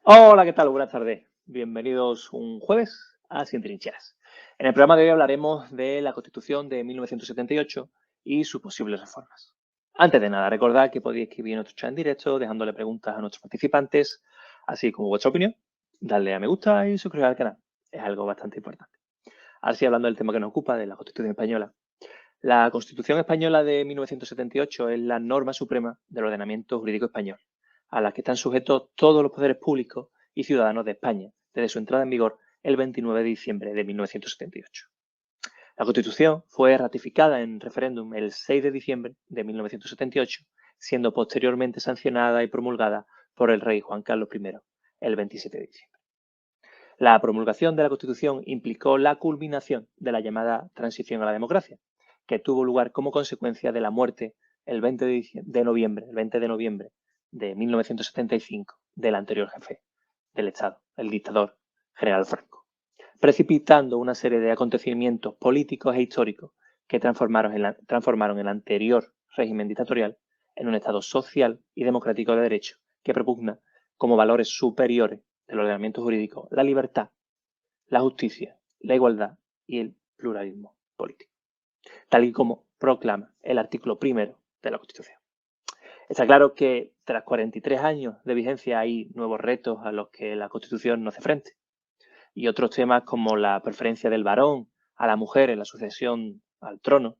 Hola, ¿qué tal? Buenas tardes. Bienvenidos un jueves a Sin Trincheras. En el programa de hoy hablaremos de la Constitución de 1978 y sus posibles reformas. Antes de nada, recordad que podéis escribir en nuestro chat en directo dejándole preguntas a nuestros participantes, así como vuestra opinión. Darle a me gusta y suscribir al canal. Es algo bastante importante. Ahora sí, hablando del tema que nos ocupa, de la Constitución española. La Constitución española de 1978 es la norma suprema del ordenamiento jurídico español, a la que están sujetos todos los poderes públicos y ciudadanos de España, desde su entrada en vigor el 29 de diciembre de 1978. La Constitución fue ratificada en referéndum el 6 de diciembre de 1978, siendo posteriormente sancionada y promulgada por el rey Juan Carlos I el 27 de diciembre. La promulgación de la Constitución implicó la culminación de la llamada transición a la democracia, que tuvo lugar como consecuencia de la muerte el 20 de noviembre de 1975 del anterior jefe del Estado, el dictador General Franco, precipitando una serie de acontecimientos políticos e históricos que transformaron el anterior régimen dictatorial en un Estado social y democrático de derecho que propugna como valores superiores del ordenamiento jurídico la libertad, la justicia, la igualdad y el pluralismo político, tal y como proclama el artículo primero de la Constitución. Está claro que tras 43 años de vigencia hay nuevos retos a los que la Constitución no hace frente, y otros temas como la preferencia del varón a la mujer en la sucesión al trono,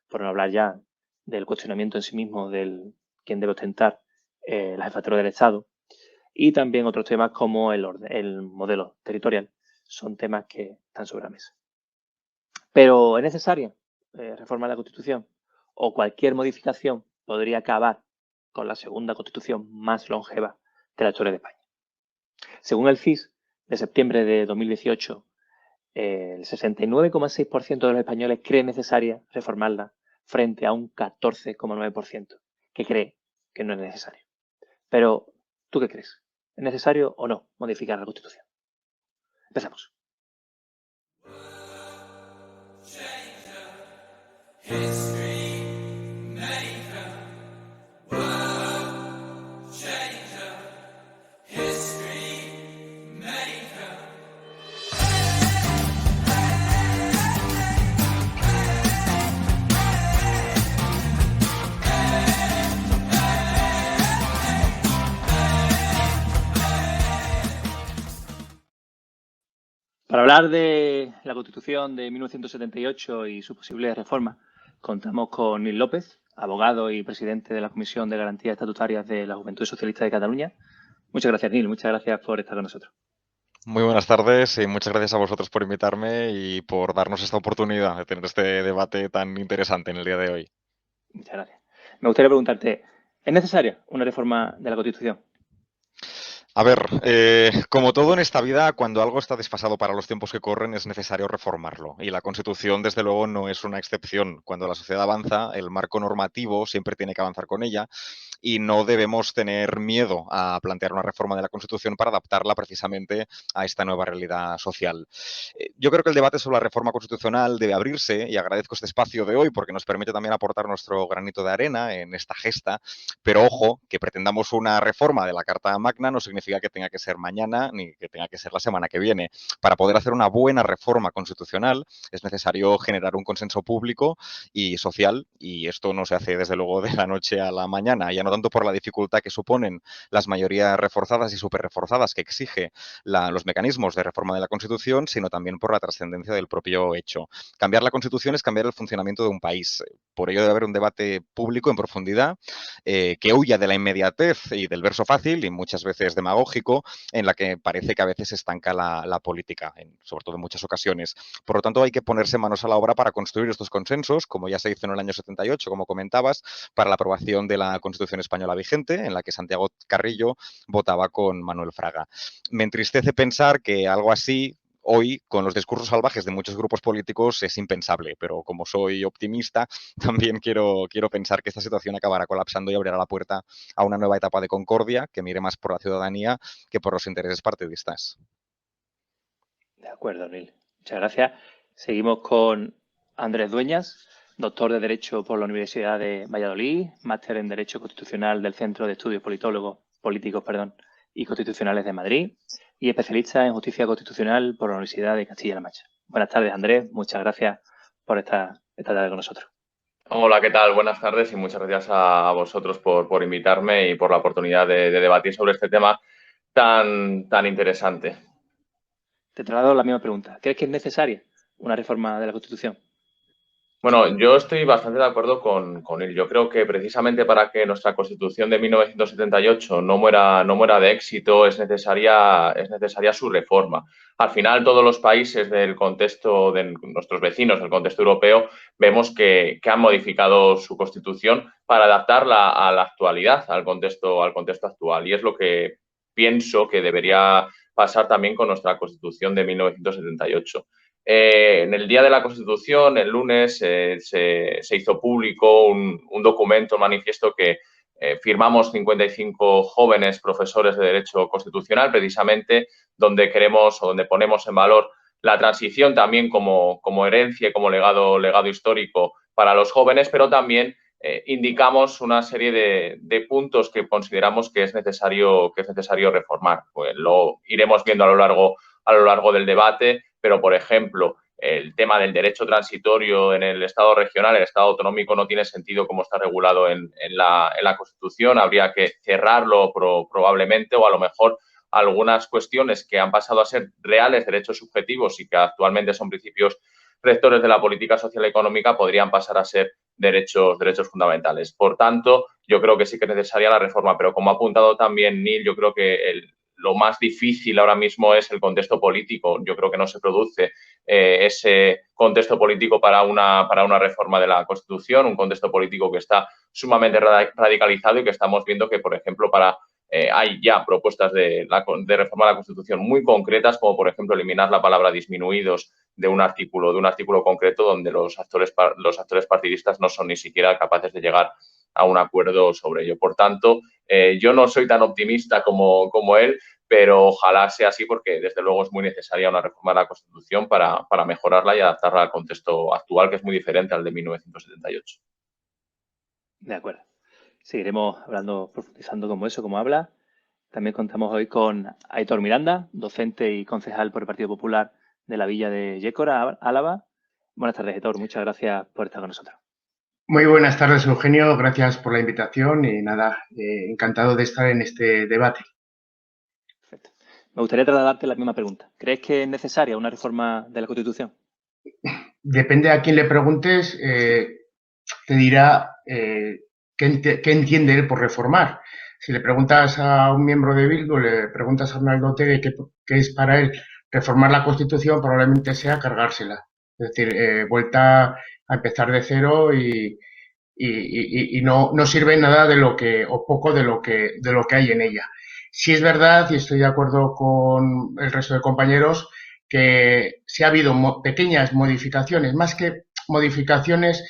por no hablar ya del cuestionamiento en sí mismo del quién debe ostentar la jefatura del Estado, y también otros temas como el modelo territorial. Son temas que están sobre la mesa. Pero ¿es necesaria reformar la Constitución? ¿O cualquier modificación podría acabar con la segunda Constitución más longeva de la historia de España? Según el CIS de septiembre de 2018, el 69,6% de los españoles cree necesaria reformarla frente a un 14,9% que cree que no es necesario. Pero, ¿tú qué crees? ¿Es necesario o no modificar la Constitución? Empezamos. Para hablar de la Constitución de 1978 y su posible reforma, contamos con Nil López, abogado y presidente de la Comisión de Garantías Estatutarias de la Juventud Socialista de Cataluña. Muchas gracias, Nil. Muchas gracias por estar con nosotros. Muy buenas tardes y muchas gracias a vosotros por invitarme y por darnos esta oportunidad de tener este debate tan interesante en el día de hoy. Muchas gracias. Me gustaría preguntarte, ¿es necesaria una reforma de la Constitución? A ver, como todo en esta vida, cuando algo está desfasado para los tiempos que corren, es necesario reformarlo. Y la Constitución, desde luego, no es una excepción. Cuando la sociedad avanza, el marco normativo siempre tiene que avanzar con ella y no debemos tener miedo a plantear una reforma de la Constitución para adaptarla precisamente a esta nueva realidad social. Yo creo que el debate sobre la reforma constitucional debe abrirse y agradezco este espacio de hoy porque nos permite también aportar nuestro granito de arena en esta gesta, pero ojo, que pretendamos una reforma de la Carta Magna no significa que tenga que ser mañana ni que tenga que ser la semana que viene. Para poder hacer una buena reforma constitucional es necesario generar un consenso público y social y esto no se hace desde luego de la noche a la mañana, ya no tanto por la dificultad que suponen las mayorías reforzadas y superreforzadas que exige los mecanismos de reforma de la Constitución, sino también por la trascendencia del propio hecho. Cambiar la Constitución es cambiar el funcionamiento de un país. Por ello debe haber un debate público en profundidad que huya de la inmediatez y del verso fácil y muchas veces demagógico en la que parece que a veces estanca la política, sobre todo en muchas ocasiones. Por lo tanto, hay que ponerse manos a la obra para construir estos consensos, como ya se hizo en el año 78, como comentabas, para la aprobación de la Constitución española vigente, en la que Santiago Carrillo votaba con Manuel Fraga. Me entristece pensar que algo así hoy, con los discursos salvajes de muchos grupos políticos, es impensable, pero como soy optimista, también quiero pensar que esta situación acabará colapsando y abrirá la puerta a una nueva etapa de concordia que mire más por la ciudadanía que por los intereses partidistas. De acuerdo, Nil. Muchas gracias. Seguimos con Andrés Dueñas, doctor de Derecho por la Universidad de Valladolid, máster en Derecho Constitucional del Centro de Estudios Políticos, y Constitucionales de Madrid y especialista en Justicia Constitucional por la Universidad de Castilla-La Mancha. Buenas tardes, Andrés. Muchas gracias por estar esta tarde con nosotros. Hola, ¿qué tal? Buenas tardes y muchas gracias a vosotros por invitarme y por la oportunidad de debatir sobre este tema tan interesante. Te traslado la misma pregunta. ¿Crees que es necesaria una reforma de la Constitución? Bueno, yo estoy bastante de acuerdo con él. Yo creo que precisamente para que nuestra Constitución de 1978 no muera de éxito es necesaria su reforma. Al final, todos los países del contexto de nuestros vecinos, del contexto europeo, vemos que han modificado su Constitución para adaptarla a la actualidad, al contexto actual. Y es lo que pienso que debería pasar también con nuestra Constitución de 1978. En el Día de la Constitución, el lunes, se hizo público un documento, un manifiesto que firmamos 55 jóvenes profesores de Derecho Constitucional, precisamente donde queremos o donde ponemos en valor la transición también como herencia y como legado histórico para los jóvenes, pero también indicamos una serie de puntos que consideramos que es necesario reformar. Pues lo iremos viendo a lo largo del debate, pero, por ejemplo, el tema del derecho transitorio en el Estado regional, el Estado autonómico, no tiene sentido como está regulado en la Constitución. Habría que cerrarlo probablemente, o a lo mejor algunas cuestiones que han pasado a ser reales derechos subjetivos y que actualmente son principios rectores de la política social y económica podrían pasar a ser derechos fundamentales. Por tanto, yo creo que sí que es necesaria la reforma, pero como ha apuntado también Neil, yo creo que lo más difícil ahora mismo es el contexto político. Yo creo que no se produce ese contexto político para una reforma de la Constitución, un contexto político que está sumamente radicalizado y que estamos viendo que, por ejemplo, hay ya propuestas de reforma de la Constitución muy concretas, como por ejemplo eliminar la palabra disminuidos de un artículo concreto donde los actores partidistas no son ni siquiera capaces de llegar a un acuerdo sobre ello. Por tanto, yo no soy tan optimista como él, pero ojalá sea así porque desde luego es muy necesaria una reforma de la Constitución para mejorarla y adaptarla al contexto actual, que es muy diferente al de 1978. De acuerdo. Seguiremos hablando, profundizando como habla. También contamos hoy con Aitor Miranda, docente y concejal por el Partido Popular de la Villa de Yécora, Álava. Buenas tardes, Aitor. Muchas gracias por estar con nosotros. Muy buenas tardes, Eugenio. Gracias por la invitación y nada, encantado de estar en este debate. Perfecto. Me gustaría trasladarte la misma pregunta. ¿Crees que es necesaria una reforma de la Constitución? Depende a quién le preguntes, te dirá qué entiende él por reformar. Si le preguntas a un miembro de Bildu, le preguntas a Arnaldo Otegi qué es para él reformar la Constitución, probablemente sea cargársela. Es decir, vuelta a empezar de cero y no sirve nada de lo que, o poco de lo que hay en ella. Sí es verdad, y estoy de acuerdo con el resto de compañeros, que sí ha habido pequeñas modificaciones, más que modificaciones,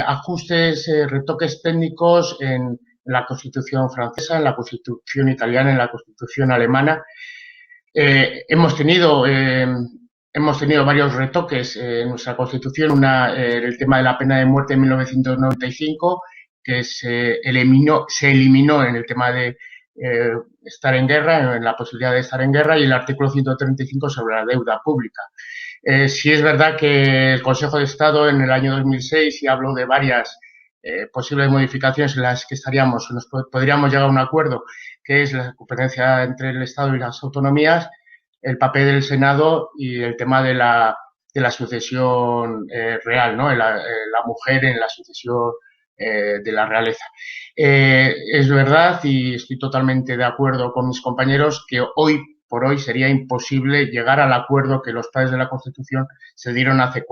ajustes, retoques técnicos en la Constitución francesa, en la Constitución italiana, en la Constitución alemana. Hemos tenido varios retoques en nuestra Constitución. El tema de la pena de muerte en 1995, que se eliminó en el tema de estar en guerra, en la posibilidad de estar en guerra, y el artículo 135 sobre la deuda pública. Sí es verdad que el Consejo de Estado en el año 2006 y habló de varias posibles modificaciones en las que podríamos llegar a un acuerdo, que es la competencia entre el Estado y las autonomías, el papel del Senado y el tema de la sucesión real, ¿no? La mujer en la sucesión de la realeza. Es verdad, y estoy totalmente de acuerdo con mis compañeros, que hoy por hoy sería imposible llegar al acuerdo que los padres de la Constitución se dieron hace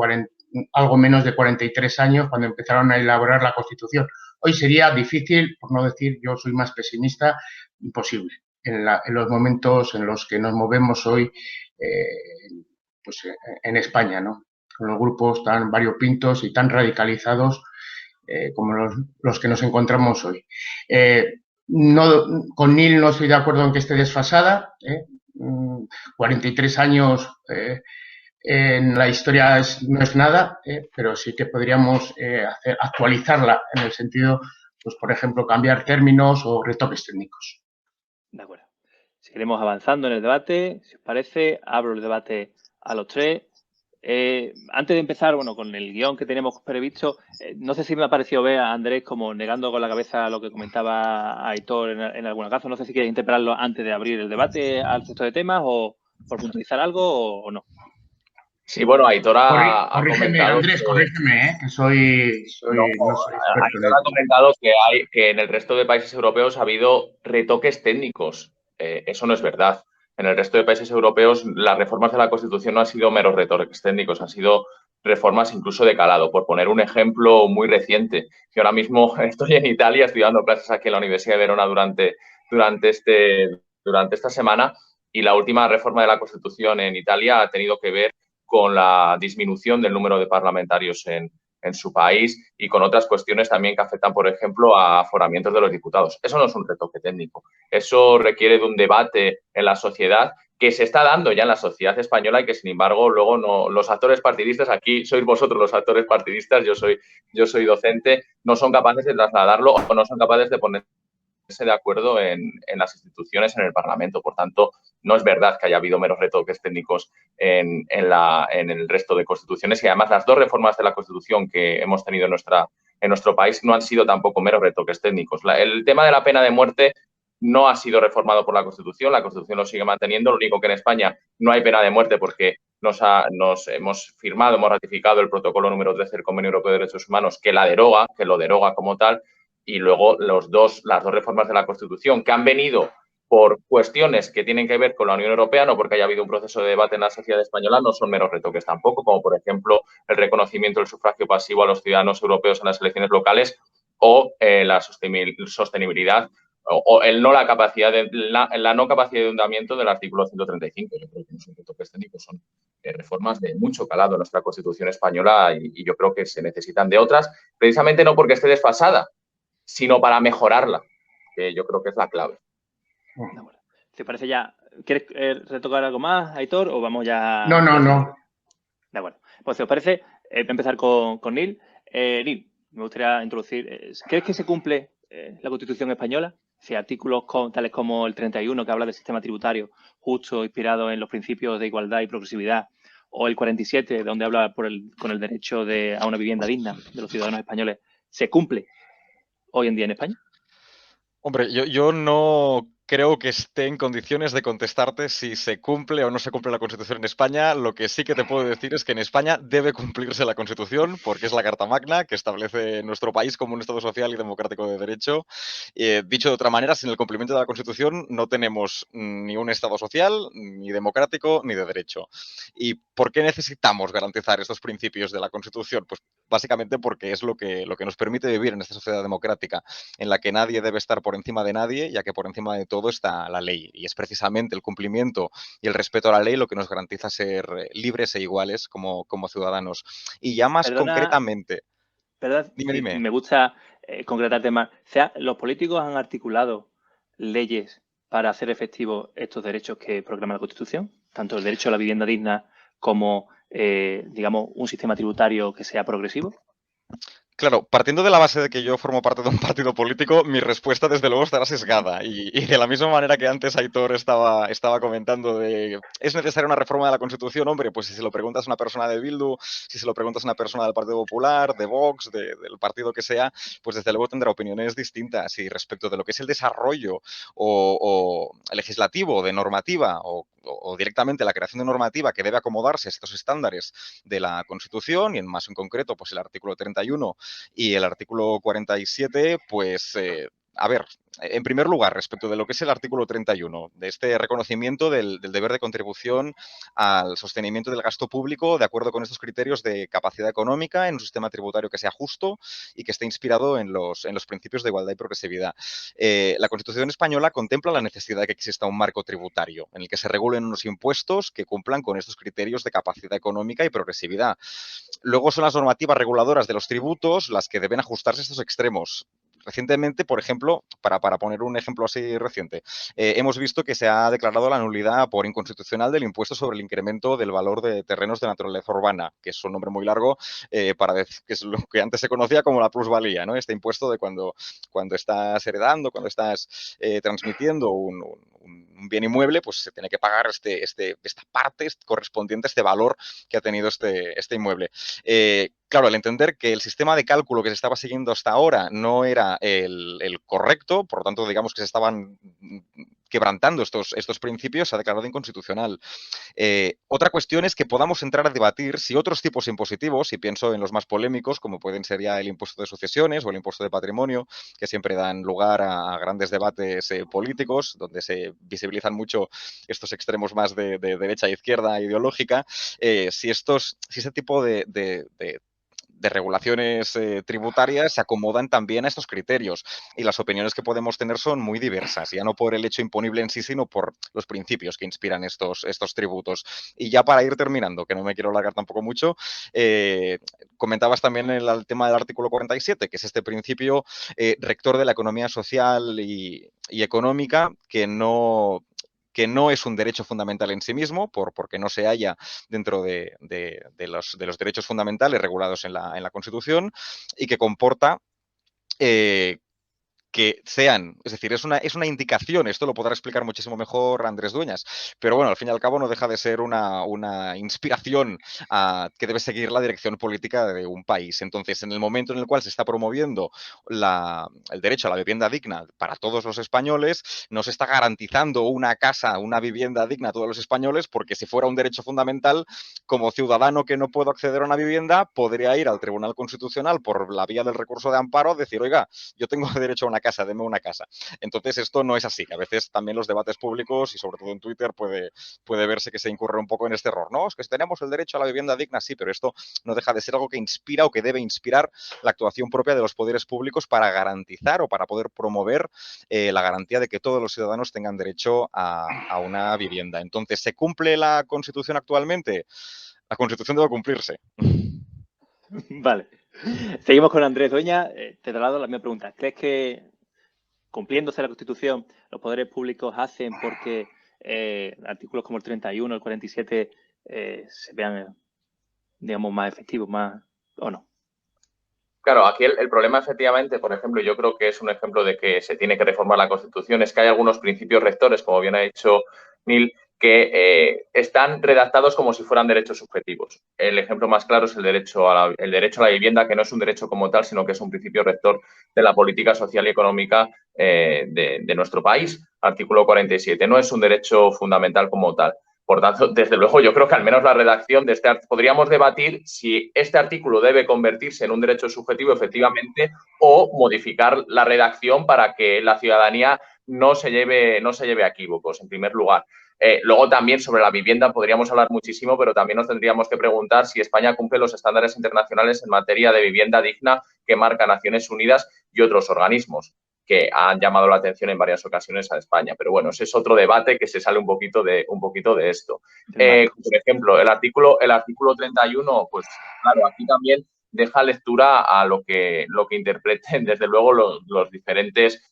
algo menos de 43 años, cuando empezaron a elaborar la Constitución. Hoy sería difícil, por no decir, yo soy más pesimista, imposible. En los momentos en los que nos movemos hoy, en España, ¿no? Con los grupos tan variopintos y tan radicalizados como los que nos encontramos hoy. Con Neil no estoy de acuerdo en que esté desfasada. 43 años en la historia no es nada, pero sí que podríamos actualizarla en el sentido, pues por ejemplo, cambiar términos o retoques técnicos. De acuerdo. seguiremos avanzando en el debate. Si os parece, abro el debate a los tres. Antes de empezar, bueno, con el guión que tenemos previsto, no sé si me ha parecido ver a Andrés como negando con la cabeza lo que comentaba Aitor en alguna caso. No sé si quieres interpelarlo antes de abrir el debate al resto de temas o por puntualizar algo o no. Sí, bueno, Aitor ha Corrígeme, comentado Andrés, corrígeme, que no soy experto en Aitor ha esto. comentado que en el resto de países europeos ha habido retoques técnicos. Eso no es verdad. En el resto de países europeos las reformas de la Constitución no han sido meros retoques técnicos, han sido reformas incluso de calado. Por poner un ejemplo muy reciente, que ahora mismo estoy en Italia, estoy dando clases aquí en la Universidad de Verona durante esta semana, y la última reforma de la Constitución en Italia ha tenido que ver con la disminución del número de parlamentarios en su país y con otras cuestiones también que afectan, por ejemplo, a aforamientos de los diputados. Eso no es un retoque técnico. Eso requiere de un debate en la sociedad que se está dando ya en la sociedad española y que, sin embargo, luego no, los actores partidistas, aquí sois vosotros los actores partidistas, yo soy docente, no son capaces de trasladarlo o no son capaces de ponerse de acuerdo en las instituciones, en el Parlamento. Por tanto, no es verdad que haya habido meros retoques técnicos en el resto de constituciones, y además las dos reformas de la Constitución que hemos tenido en nuestro país no han sido tampoco meros retoques técnicos. El tema de la pena de muerte no ha sido reformado por la Constitución lo sigue manteniendo. Lo único que en España no hay pena de muerte porque nos hemos firmado, hemos ratificado el protocolo número 13 del Convenio Europeo de Derechos Humanos que lo deroga como tal, y luego las dos reformas de la Constitución que han venido por cuestiones que tienen que ver con la Unión Europea, no porque haya habido un proceso de debate en la sociedad española, no son meros retoques tampoco, como por ejemplo el reconocimiento del sufragio pasivo a los ciudadanos europeos en las elecciones locales o la sostenibilidad o la capacidad la no capacidad de endeudamiento del artículo 135. Yo creo que no son retoques técnicos, son reformas de mucho calado en nuestra Constitución española y yo creo que se necesitan de otras, precisamente no porque esté desfasada, sino para mejorarla, que yo creo que es la clave. De acuerdo. ¿Te parece ya? ¿Quieres retocar algo más, Aitor, o vamos ya? No. De acuerdo. Pues si os parece, empezar con Neil. Neil, me gustaría introducir, ¿crees que se cumple la Constitución española? Si artículos tales como el 31, que habla del sistema tributario justo, inspirado en los principios de igualdad y progresividad, o el 47, donde habla con el derecho a una vivienda digna de los ciudadanos españoles, ¿se cumple hoy en día en España? Hombre, yo no creo que esté en condiciones de contestarte si se cumple o no se cumple la Constitución en España. Lo que sí que te puedo decir es que en España debe cumplirse la Constitución porque es la Carta Magna que establece nuestro país como un Estado social y democrático de derecho. Dicho de otra manera, sin el cumplimiento de la Constitución no tenemos ni un Estado social, ni democrático, ni de derecho. ¿Y por qué necesitamos garantizar estos principios de la Constitución? Pues básicamente porque es lo que nos permite vivir en esta sociedad democrática en la que nadie debe estar por encima de nadie, ya que por encima de todo está la ley. Y es precisamente el cumplimiento y el respeto a la ley lo que nos garantiza ser libres e iguales como ciudadanos. Y ya más concretamente... ¿Verdad? Dime. Me gusta concretarte más. O sea, los políticos han articulado leyes para hacer efectivos estos derechos que proclama la Constitución, tanto el derecho a la vivienda digna como, digamos, un sistema tributario que sea progresivo. Claro, partiendo de la base de que yo formo parte de un partido político, mi respuesta desde luego estará sesgada. Y de la misma manera que antes Aitor estaba comentando de ¿es necesaria una reforma de la Constitución? Hombre, pues si se lo preguntas a una persona de Bildu, si se lo preguntas a una persona del Partido Popular, de Vox, del partido que sea, pues desde luego tendrá opiniones distintas. Y respecto de lo que es el desarrollo o legislativo de normativa o directamente la creación de normativa que debe acomodarse a estos estándares de la Constitución y más en concreto pues el artículo 31 y el artículo 47, pues, a ver, en primer lugar, respecto de lo que es el artículo 31, de este reconocimiento del deber de contribución al sostenimiento del gasto público de acuerdo con estos criterios de capacidad económica en un sistema tributario que sea justo y que esté inspirado en los principios de igualdad y progresividad. La Constitución española contempla la necesidad de que exista un marco tributario en el que se regulen unos impuestos que cumplan con estos criterios de capacidad económica y progresividad. Luego son las normativas reguladoras de los tributos las que deben ajustarse a estos extremos. recientemente, por ejemplo, para poner un ejemplo así reciente, hemos visto que se ha declarado la nulidad por inconstitucional del impuesto sobre el incremento del valor de terrenos de naturaleza urbana, que es un nombre muy largo para decir que es lo que antes se conocía como la plusvalía, ¿no? Este impuesto de cuando estás heredando, cuando estás transmitiendo un bien inmueble, pues se tiene que pagar esta parte correspondiente a este valor que ha tenido este inmueble. Claro, al entender que el sistema de cálculo que se estaba siguiendo hasta ahora no era el correcto, por lo tanto, digamos que se estaban quebrantando estos principios, se ha declarado inconstitucional. Otra cuestión es que podamos entrar a debatir si otros tipos impositivos, y pienso en los más polémicos, como pueden ser ya el impuesto de sucesiones o el impuesto de patrimonio, que siempre dan lugar a grandes debates políticos, donde se visibilizan mucho estos extremos más de derecha e izquierda ideológica, si ese tipo de regulaciones tributarias se acomodan también a estos criterios. Y las opiniones que podemos tener son muy diversas, ya no por el hecho imponible en sí, sino por los principios que inspiran estos tributos. Y ya para ir terminando, que no me quiero alargar tampoco mucho, comentabas también el tema del artículo 47, que es este principio rector de la economía social y económica, que no es un derecho fundamental en sí mismo, porque no se halla dentro de los derechos fundamentales regulados en la Constitución, y que comporta que sean, es decir, es una indicación, esto lo podrá explicar muchísimo mejor Andrés Dueñas, pero bueno, al fin y al cabo no deja de ser una inspiración que debe seguir la dirección política de un país. Entonces, en el momento en el cual se está promoviendo el derecho a la vivienda digna para todos los españoles, no se está garantizando una casa, una vivienda digna a todos los españoles, porque si fuera un derecho fundamental, como ciudadano que no puedo acceder a una vivienda, podría ir al Tribunal Constitucional por la vía del recurso de amparo, decir, oiga, yo tengo derecho a una casa, deme una casa. Entonces, esto no es así. A veces también los debates públicos, y sobre todo en Twitter, puede verse que se incurre un poco en este error. No, es que tenemos el derecho a la vivienda digna, sí, pero esto no deja de ser algo que inspira o que debe inspirar la actuación propia de los poderes públicos para garantizar o para poder promover la garantía de que todos los ciudadanos tengan derecho a una vivienda. Entonces, ¿se cumple la Constitución actualmente? La Constitución debe cumplirse. Vale. Seguimos con Andrés Dueña. Te traslado la misma pregunta. ¿Crees que cumpliéndose la Constitución los poderes públicos hacen porque artículos como el 31, el 47 se vean, digamos, más efectivos, más o no? Claro, aquí el problema efectivamente, por ejemplo, yo creo que es un ejemplo de que se tiene que reformar la Constitución, es que hay algunos principios rectores, como bien ha dicho Neil, que están redactados como si fueran derechos subjetivos. El ejemplo más claro es el derecho a la vivienda, que no es un derecho como tal, sino que es un principio rector de la política social y económica de nuestro país. Artículo 47, no es un derecho fundamental como tal. Por tanto, desde luego, yo creo que al menos la redacción de podríamos debatir si este artículo debe convertirse en un derecho subjetivo efectivamente o modificar la redacción para que la ciudadanía no se lleve a equívocos, en primer lugar. Luego también sobre la vivienda podríamos hablar muchísimo, pero también nos tendríamos que preguntar si España cumple los estándares internacionales en materia de vivienda digna que marca Naciones Unidas y otros organismos que han llamado la atención en varias ocasiones a España. Pero bueno, ese es otro debate que se sale un poquito de esto. Por ejemplo, el artículo 31, pues claro, aquí también deja lectura a lo que interpreten, desde luego, los diferentes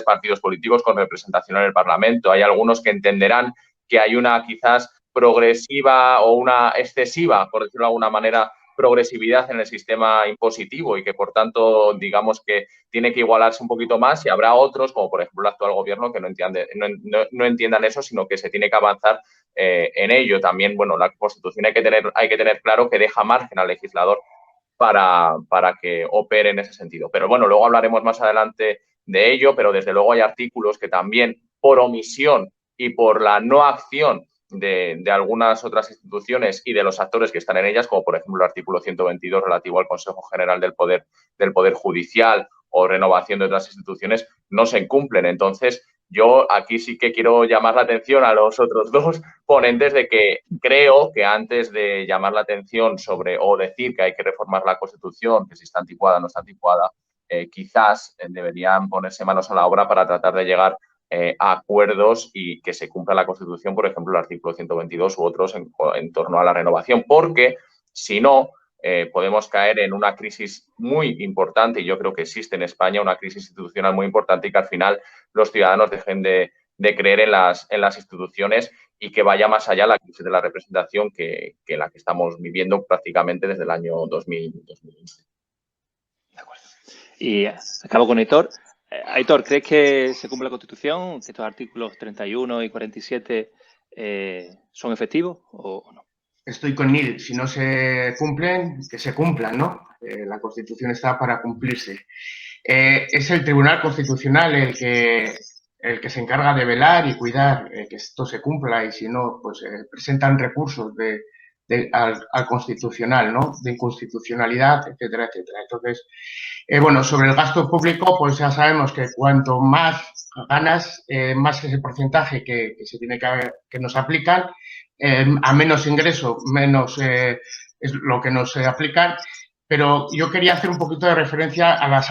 partidos políticos con representación en el Parlamento. Hay algunos que entenderán que hay una quizás progresiva o una excesiva, por decirlo de alguna manera, progresividad en el sistema impositivo y que, por tanto, digamos que tiene que igualarse un poquito más, y habrá otros, como por ejemplo el actual gobierno, que no entiendan eso, sino que se tiene que avanzar en ello. También, bueno, la Constitución hay que tener claro que deja margen al legislador para que opere en ese sentido. Pero bueno, luego hablaremos más adelante de ello, pero desde luego hay artículos que también, por omisión y por la no acción de algunas otras instituciones y de los actores que están en ellas, como por ejemplo el artículo 122 relativo al Consejo General del Poder Judicial o renovación de otras instituciones, no se incumplen. Entonces, yo aquí sí que quiero llamar la atención a los otros dos ponentes de que creo que antes de llamar la atención sobre o decir que hay que reformar la Constitución, que si está anticuada o no está anticuada, quizás deberían ponerse manos a la obra para tratar de llegar a acuerdos y que se cumpla la Constitución, por ejemplo, el artículo 122 u otros en torno a la renovación, porque si no, podemos caer en una crisis muy importante, y yo creo que existe en España una crisis institucional muy importante, y que al final los ciudadanos dejen de creer en las instituciones y que vaya más allá la crisis de la representación que la que estamos viviendo prácticamente desde el año 2015. De acuerdo. Y acabo con Aitor. Aitor, ¿crees que se cumple la Constitución, que estos artículos 31 y 47 son efectivos o no? Estoy con Neil. Si no se cumplen, que se cumplan, ¿no? La Constitución está para cumplirse. Es el Tribunal Constitucional el que se encarga de velar y cuidar que esto se cumpla, y si no, pues presentan recursos al Constitucional, ¿no? De inconstitucionalidad, etcétera, etcétera. Entonces, bueno, sobre el gasto público, pues ya sabemos que cuanto más ganas, más ese porcentaje que se tiene que nos aplican, a menos ingreso, menos es lo que nos aplican. Pero yo quería hacer un poquito de referencia a las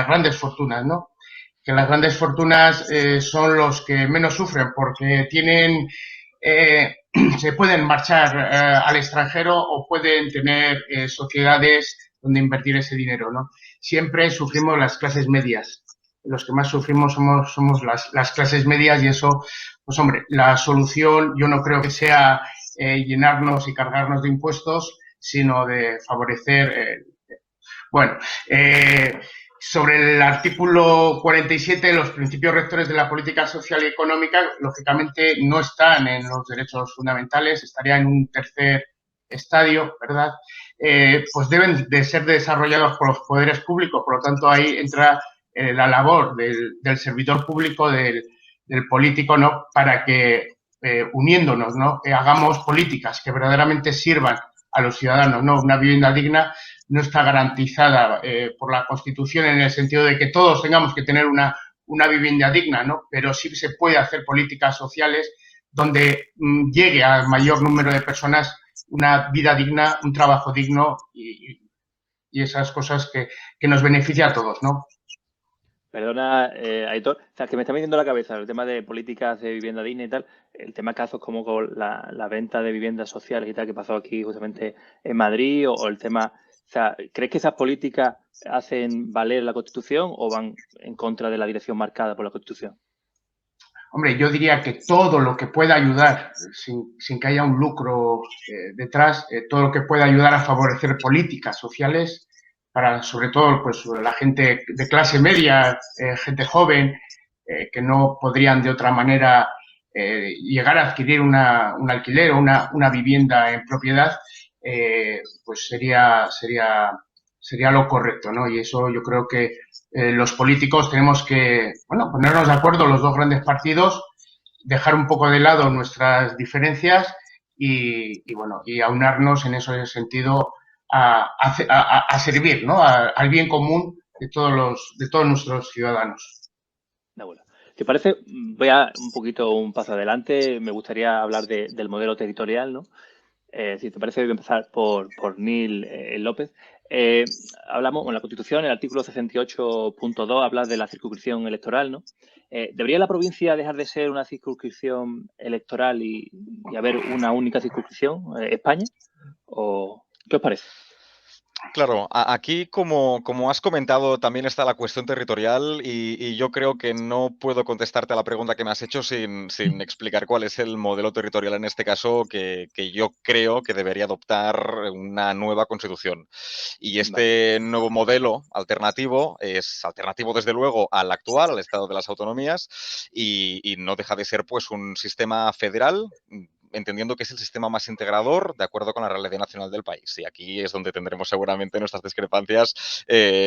grandes fortunas, ¿no? Que las grandes fortunas son los que menos sufren porque se pueden marchar al extranjero o pueden tener sociedades donde invertir ese dinero, ¿no? Siempre sufrimos las clases medias. Los que más sufrimos somos las clases medias, y eso, pues hombre, la solución yo no creo que sea llenarnos y cargarnos de impuestos, sino de favorecer. Bueno, sobre el artículo 47, los principios rectores de la política social y económica, lógicamente, no están en los derechos fundamentales, estaría en un tercer estadio, ¿verdad? Pues deben de ser desarrollados por los poderes públicos. Por lo tanto, ahí entra la labor del servidor público, del político, ¿no? Para que, uniéndonos, ¿no? Hagamos políticas que verdaderamente sirvan a los ciudadanos, ¿no? Una vivienda digna no está garantizada por la Constitución en el sentido de que todos tengamos que tener una vivienda digna, ¿no? Pero sí se puede hacer políticas sociales donde llegue al mayor número de personas una vida digna, un trabajo digno y esas cosas que nos beneficia a todos, ¿no? Perdona, Aitor, o sea, que me está metiendo la cabeza el tema de políticas de vivienda digna y tal, el tema casos como con la venta de viviendas sociales y tal que pasó aquí justamente en Madrid, o el tema, o sea, ¿crees que esas políticas hacen valer la Constitución o van en contra de la dirección marcada por la Constitución? Hombre, yo diría que todo lo que pueda ayudar, sin que haya un lucro detrás, todo lo que pueda ayudar a favorecer políticas sociales para, sobre todo, pues la gente de clase media, gente joven, que no podrían de otra manera llegar a adquirir un alquiler o una vivienda en propiedad, pues sería lo correcto, ¿no? Y eso yo creo que los políticos tenemos que, bueno, ponernos de acuerdo, los dos grandes partidos, dejar un poco de lado nuestras diferencias y bueno, y aunarnos en ese sentido a servir, ¿no? Al bien común de todos nuestros ciudadanos. De acuerdo. ¿Te parece? Voy a un poquito un paso adelante. Me gustaría hablar del modelo territorial, ¿no? Si te parece, voy a empezar por Neil López. Hablamos, en la Constitución, el artículo 68.2 habla de la circunscripción electoral, ¿no? ¿Debería la provincia dejar de ser una circunscripción electoral y haber una única circunscripción, España? ¿O qué os parece? Claro, aquí, como has comentado, también está la cuestión territorial y yo creo que no puedo contestarte a la pregunta que me has hecho sin explicar cuál es el modelo territorial en este caso que yo creo que debería adoptar una nueva Constitución. Y este nuevo modelo alternativo es alternativo, desde luego, al actual, al Estado de las Autonomías, y no deja de ser pues un sistema federal, entendiendo que es el sistema más integrador de acuerdo con la realidad nacional del país. Y aquí es donde tendremos seguramente nuestras discrepancias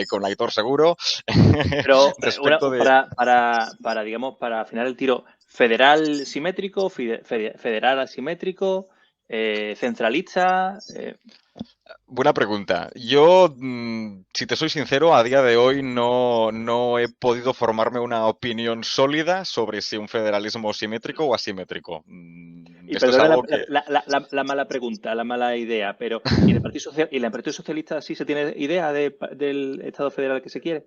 con Aitor, seguro. Pero para, digamos, para afinar el tiro, ¿federal simétrico, federal asimétrico, centralista? Buena pregunta. Yo, si te soy sincero, a día de hoy no he podido formarme una opinión sólida sobre si un federalismo simétrico o asimétrico. Y perdón la mala pregunta, la mala idea, pero ¿y en el Partido Socialista sí se tiene idea del Estado federal que se quiere?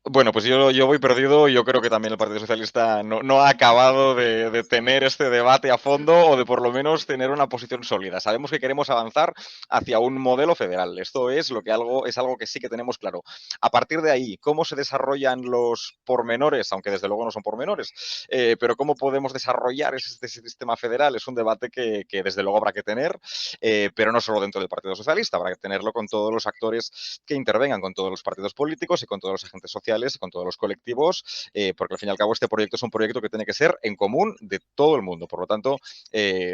Bueno, pues yo voy perdido y yo creo que también el Partido Socialista no ha acabado de tener este debate a fondo o de por lo menos tener una posición sólida. Sabemos que queremos avanzar hacia un modelo federal. Esto es algo que sí que tenemos claro. A partir de ahí, ¿cómo se desarrollan los pormenores? Aunque desde luego no son pormenores, pero ¿cómo podemos desarrollar este sistema federal? Es un debate que desde luego habrá que tener, pero no solo dentro del Partido Socialista, habrá que tenerlo con todos los actores que intervengan, con todos los partidos políticos y con todos los agentes sociales y con todos los colectivos, porque al fin y al cabo este proyecto es un proyecto que tiene que ser en común de todo el mundo. Por lo tanto,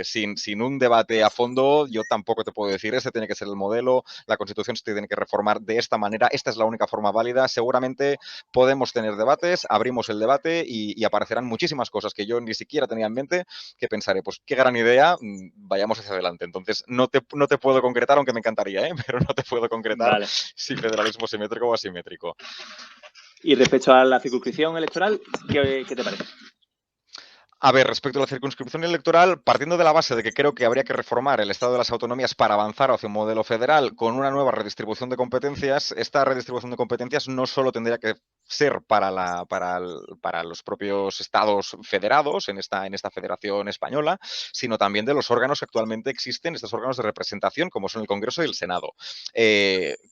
sin un debate a fondo, yo tampoco te puedo decir, este tiene que ser el modelo, la Constitución se tiene que reformar de esta manera, esta es la única forma válida. Seguramente podemos tener debates, abrimos el debate y aparecerán muchísimas cosas que yo ni siquiera tenía en mente, que pensaré, pues qué gran idea, vayamos hacia adelante. Entonces, no te puedo concretar, aunque me encantaría, pero no te puedo concretar Vale. si federalismo simétrico o asimétrico. Y respecto a la circunscripción electoral, ¿qué te parece? A ver, respecto a la circunscripción electoral, partiendo de la base de que creo que habría que reformar el Estado de las Autonomías para avanzar hacia un modelo federal con una nueva redistribución de competencias, esta redistribución de competencias no solo tendría que ser para los propios estados federados en esta federación española, sino también de los órganos que actualmente existen, estos órganos de representación, como son el Congreso y el Senado.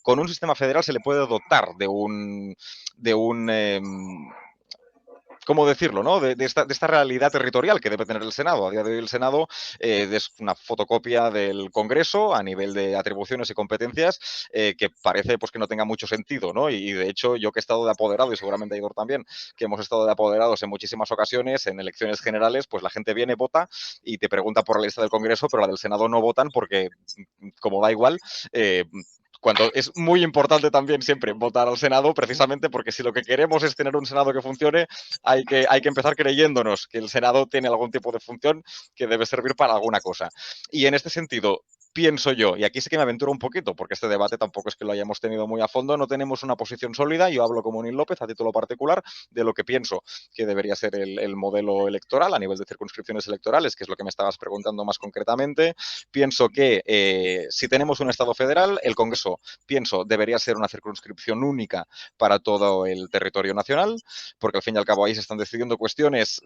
Con un sistema federal se le puede dotar de un ¿cómo decirlo?, ¿no? De esta realidad territorial que debe tener el Senado. A día de hoy el Senado es una fotocopia del Congreso a nivel de atribuciones y competencias que parece pues que no tenga mucho sentido, ¿no? Y de hecho yo que he estado de apoderado, y seguramente Igor también, que hemos estado de apoderados en muchísimas ocasiones, en elecciones generales, pues la gente viene, vota y te pregunta por la lista del Congreso, pero la del Senado no votan porque, como da igual, cuando es muy importante también siempre votar al Senado, precisamente porque si lo que queremos es tener un Senado que funcione, hay que empezar creyéndonos que el Senado tiene algún tipo de función que debe servir para alguna cosa. Y en este sentido, pienso yo, y aquí sí que me aventuro un poquito, porque este debate tampoco es que lo hayamos tenido muy a fondo, no tenemos una posición sólida, yo hablo como Nil López a título particular de lo que pienso que debería ser el modelo electoral a nivel de circunscripciones electorales, que es lo que me estabas preguntando más concretamente. Pienso que si tenemos un Estado federal, el Congreso, pienso, debería ser una circunscripción única para todo el territorio nacional, porque al fin y al cabo ahí se están decidiendo cuestiones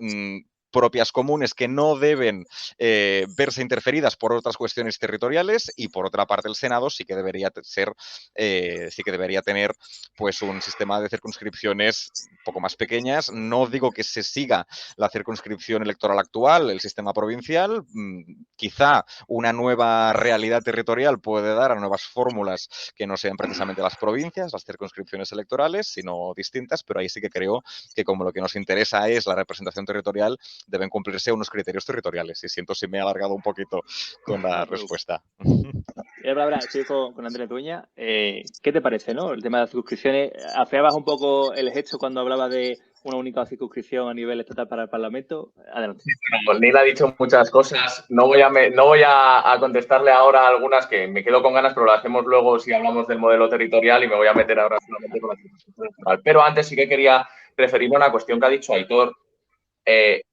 propias comunes que no deben verse interferidas por otras cuestiones territoriales, y por otra parte el Senado sí que debería tener pues un sistema de circunscripciones un poco más pequeñas. No digo que se siga la circunscripción electoral actual, el sistema provincial, quizá una nueva realidad territorial puede dar a nuevas fórmulas que no sean precisamente las provincias, las circunscripciones electorales, sino distintas, pero ahí sí que creo que como lo que nos interesa es la representación territorial, deben cumplirse unos criterios territoriales. Y siento si me he alargado un poquito con la respuesta. Y ahora estoy con Andrés Dueña. ¿Qué te parece, no? El tema de las circunscripciones. Afeabas un poco el gesto cuando hablaba de una única circunscripción a nivel estatal para el Parlamento. Adelante. Bueno, Neil ha dicho muchas cosas. No voy a contestarle ahora algunas que me quedo con ganas, pero lo hacemos luego si hablamos del modelo territorial y me voy a meter ahora solamente con la circunscripción electoral. Pero antes sí que quería referirme a una cuestión que ha dicho Aitor.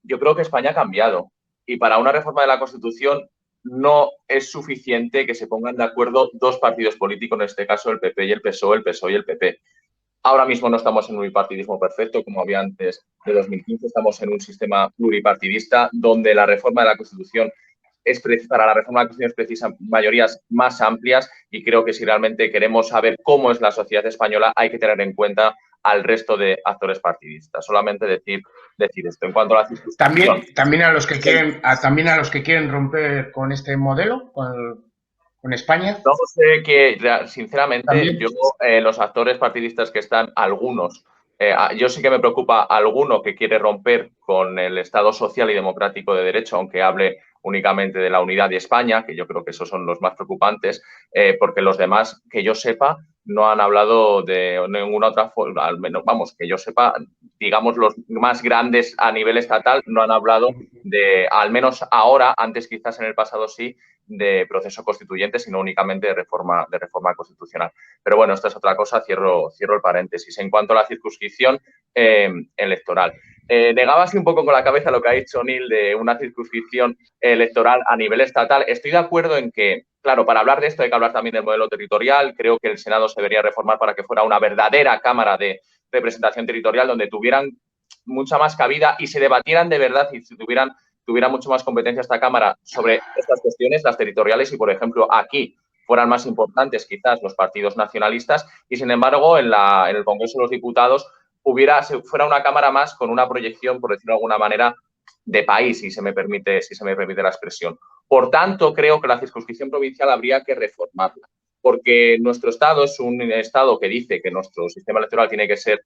Yo creo que España ha cambiado y para una reforma de la Constitución no es suficiente que se pongan de acuerdo dos partidos políticos, en este caso el PP y el PSOE, el PSOE y el PP. Ahora mismo no estamos en un bipartidismo perfecto como había antes de 2015, estamos en un sistema pluripartidista donde la reforma de la Constitución para la reforma de la Constitución es precisa mayorías más amplias, y creo que si realmente queremos saber cómo es la sociedad española hay que tener en cuenta al resto de actores partidistas. Solamente decir esto. En cuanto a la circunscripción. También a los que quieren romper con este modelo, con España. No sé que, sinceramente, ¿También? yo, los actores partidistas que están, algunos, yo sí que me preocupa alguno que quiere romper con el Estado social y democrático de derecho, aunque hable únicamente de la unidad de España, que yo creo que esos son los más preocupantes, porque los demás, que yo sepa, no han hablado de ninguna otra forma, al menos, vamos, que yo sepa, digamos, los más grandes a nivel estatal no han hablado de, al menos ahora, antes quizás en el pasado sí, de proceso constituyente, sino únicamente de reforma constitucional. Pero bueno, esta es otra cosa, cierro el paréntesis. En cuanto a la circunscripción electoral, negaba así un poco con la cabeza lo que ha dicho Neil de una circunscripción electoral a nivel estatal. Estoy de acuerdo en que, claro, para hablar de esto hay que hablar también del modelo territorial. Creo que el Senado se debería reformar para que fuera una verdadera Cámara de representación territorial, donde tuvieran mucha más cabida y se debatieran de verdad y tuviera mucho más competencia esta Cámara sobre estas cuestiones, las territoriales, y, por ejemplo, aquí fueran más importantes quizás los partidos nacionalistas y, sin embargo, en el Congreso de los Diputados fuera una Cámara más con una proyección, por decirlo de alguna manera, de país, si se me permite la expresión. Por tanto, creo que la circunscripción provincial habría que reformarla, porque nuestro Estado es un Estado que dice que nuestro sistema electoral tiene que ser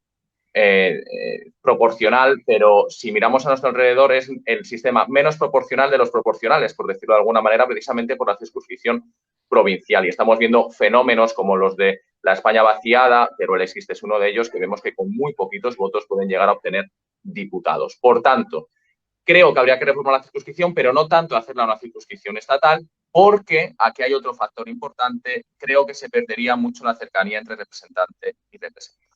proporcional, pero si miramos a nuestro alrededor es el sistema menos proporcional de los proporcionales, por decirlo de alguna manera, precisamente por la circunscripción provincial. Y estamos viendo fenómenos como los de la España vaciada, pero el existe es uno de ellos, que vemos que con muy poquitos votos pueden llegar a obtener diputados. Por tanto, creo que habría que reformar la circunscripción, pero no tanto hacerla una circunscripción estatal, porque aquí hay otro factor importante. Creo que se perdería mucho la cercanía entre representante y representante.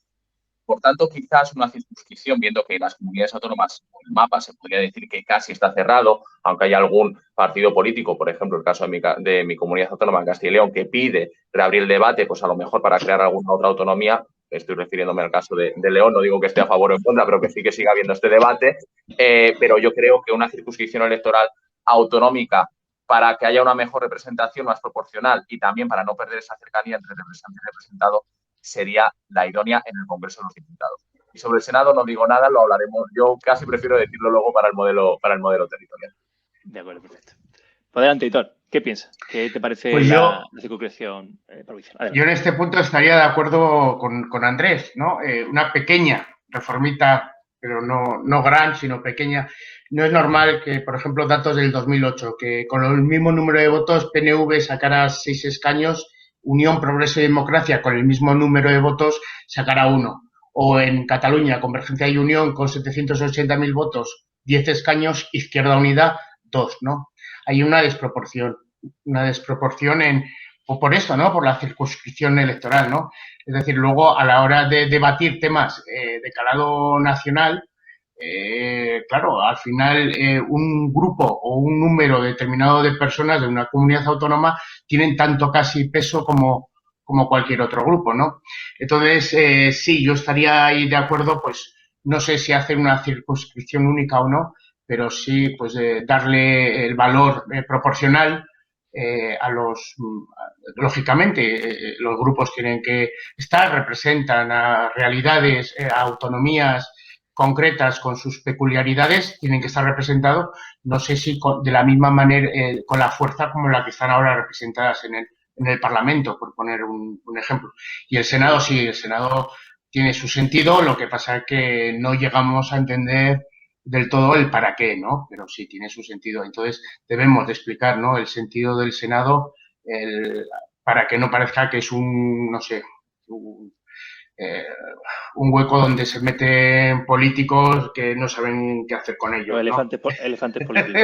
Por tanto, quizás una circunscripción, viendo que las comunidades autónomas, el mapa se podría decir que casi está cerrado, aunque haya algún partido político, por ejemplo, el caso de mi comunidad autónoma en Castilla y León, que pide reabrir el debate, pues a lo mejor para crear alguna otra autonomía. Estoy refiriéndome al caso de León, no digo que esté a favor o en contra, pero que sí que siga habiendo este debate. Pero yo creo que una circunscripción electoral autonómica, para que haya una mejor representación más proporcional y también para no perder esa cercanía entre representante y representado, sería la idónea en el Congreso de los Diputados. Y sobre el Senado no digo nada, lo hablaremos. Yo casi prefiero decirlo luego para el modelo territorial. De acuerdo, perfecto. Pues adelante, Hitor, ¿qué piensas? ¿Qué te parece Pues la circunscripción provincial? Adelante. Yo en este punto estaría de acuerdo con Andrés, ¿no? Una pequeña reformita, pero no gran, sino pequeña. No es normal que, por ejemplo, datos del 2008, que con el mismo número de votos PNV sacara 6 escaños, Unión, Progreso y Democracia con el mismo número de votos sacara 1. O en Cataluña, Convergencia y Unión con 780.000 votos, 10 escaños, Izquierda Unida, 2, ¿no? Hay una desproporción o por esto, ¿no? Por la circunscripción electoral, ¿no? Es decir, luego a la hora de debatir temas de calado nacional, claro, al final un grupo o un número determinado de personas de una comunidad autónoma tienen tanto casi peso como cualquier otro grupo, ¿no? Entonces, sí, yo estaría ahí de acuerdo, pues no sé si hacer una circunscripción única o no, pero sí, pues darle el valor proporcional lógicamente, los grupos tienen que representan a realidades, a autonomías concretas con sus peculiaridades, tienen que estar representados, no sé si de la misma manera, con la fuerza como la que están ahora representadas en el Parlamento, por poner un ejemplo. Y el Senado, sí, el Senado tiene su sentido, lo que pasa es que no llegamos a entender del todo el para qué, ¿no? Pero sí tiene su sentido. Entonces, debemos de explicar, ¿no? El sentido del Senado, para que no parezca que es no sé, un hueco donde se meten políticos que no saben qué hacer con ellos, Los ¿no? elefantes políticos.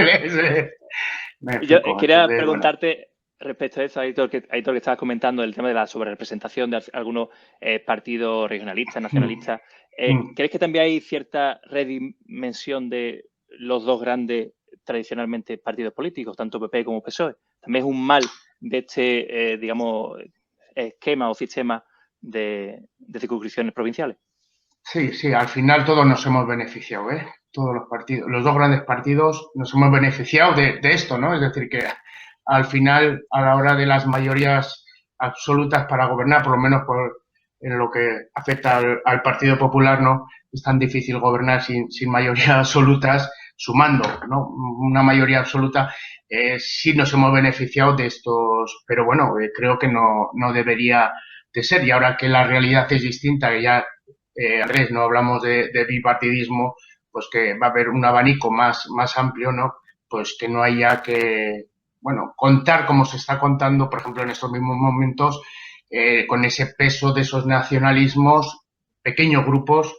Yo quería preguntarte respecto a eso, Aitor, que estabas comentando el tema de la sobrerepresentación de algunos partidos regionalistas, nacionalistas. ¿Crees que también hay cierta redimensión de los dos grandes tradicionalmente partidos políticos, tanto PP como PSOE? También es un mal de este, digamos, esquema o sistema de circunscripciones provinciales. Sí, al final todos nos hemos beneficiado, ¿eh? Todos los partidos, los dos grandes partidos nos hemos beneficiado de esto, ¿no? Es decir, que al final, a la hora de las mayorías absolutas para gobernar, por lo menos en lo que afecta al Partido Popular, ¿no? Es tan difícil gobernar sin mayorías absolutas, sumando, ¿no? Una mayoría absoluta, sí nos hemos beneficiado de estos, pero bueno, creo que no debería de ser. Y ahora que la realidad es distinta, que ya Andrés, no hablamos de bipartidismo, pues que va a haber un abanico más amplio, ¿no? Pues que no haya que, bueno, contar como se está contando, por ejemplo, en estos mismos momentos, con ese peso de esos nacionalismos, pequeños grupos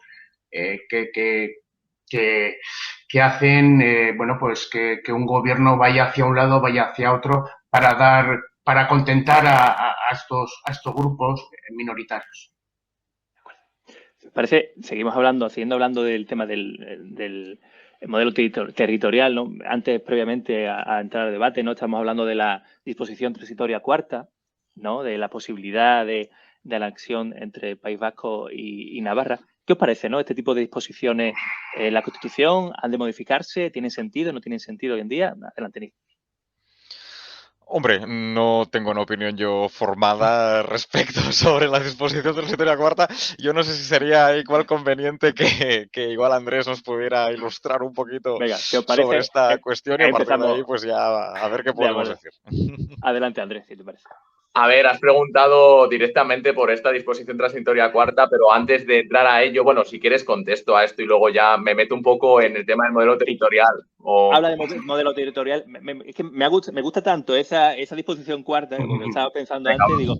que hacen, bueno, pues que un gobierno vaya hacia un lado, vaya hacia otro, para contentar a estos grupos minoritarios. Seguimos siguiendo hablando del tema del modelo territorial, ¿no? Antes, previamente a entrar al debate, ¿no? Estamos hablando de la disposición transitoria cuarta, ¿no? De la posibilidad de la acción entre País Vasco y Navarra. ¿Qué ¿Qué os parece, no? Este tipo de disposiciones en la Constitución, ¿han de modificarse? ¿Tienen sentido? ¿No tienen sentido hoy en día? Adelante, Nick. Hombre, no tengo una opinión yo formada respecto sobre la disposición transitoria cuarta. Yo no sé si sería igual conveniente que igual Andrés nos pudiera ilustrar un poquito Venga, si os sobre parece, esta cuestión y a partir de ahí empezamos. pues ya a ver qué De podemos acuerdo. decir. Adelante, Andrés, si te parece. A ver, has preguntado directamente por esta disposición transitoria cuarta, pero antes de entrar a ello, bueno, si quieres contesto a esto y luego ya me meto un poco en el tema del modelo territorial. Habla de modelo territorial. Es que me gusta tanto esa disposición cuarta, porque estaba pensando antes, digo,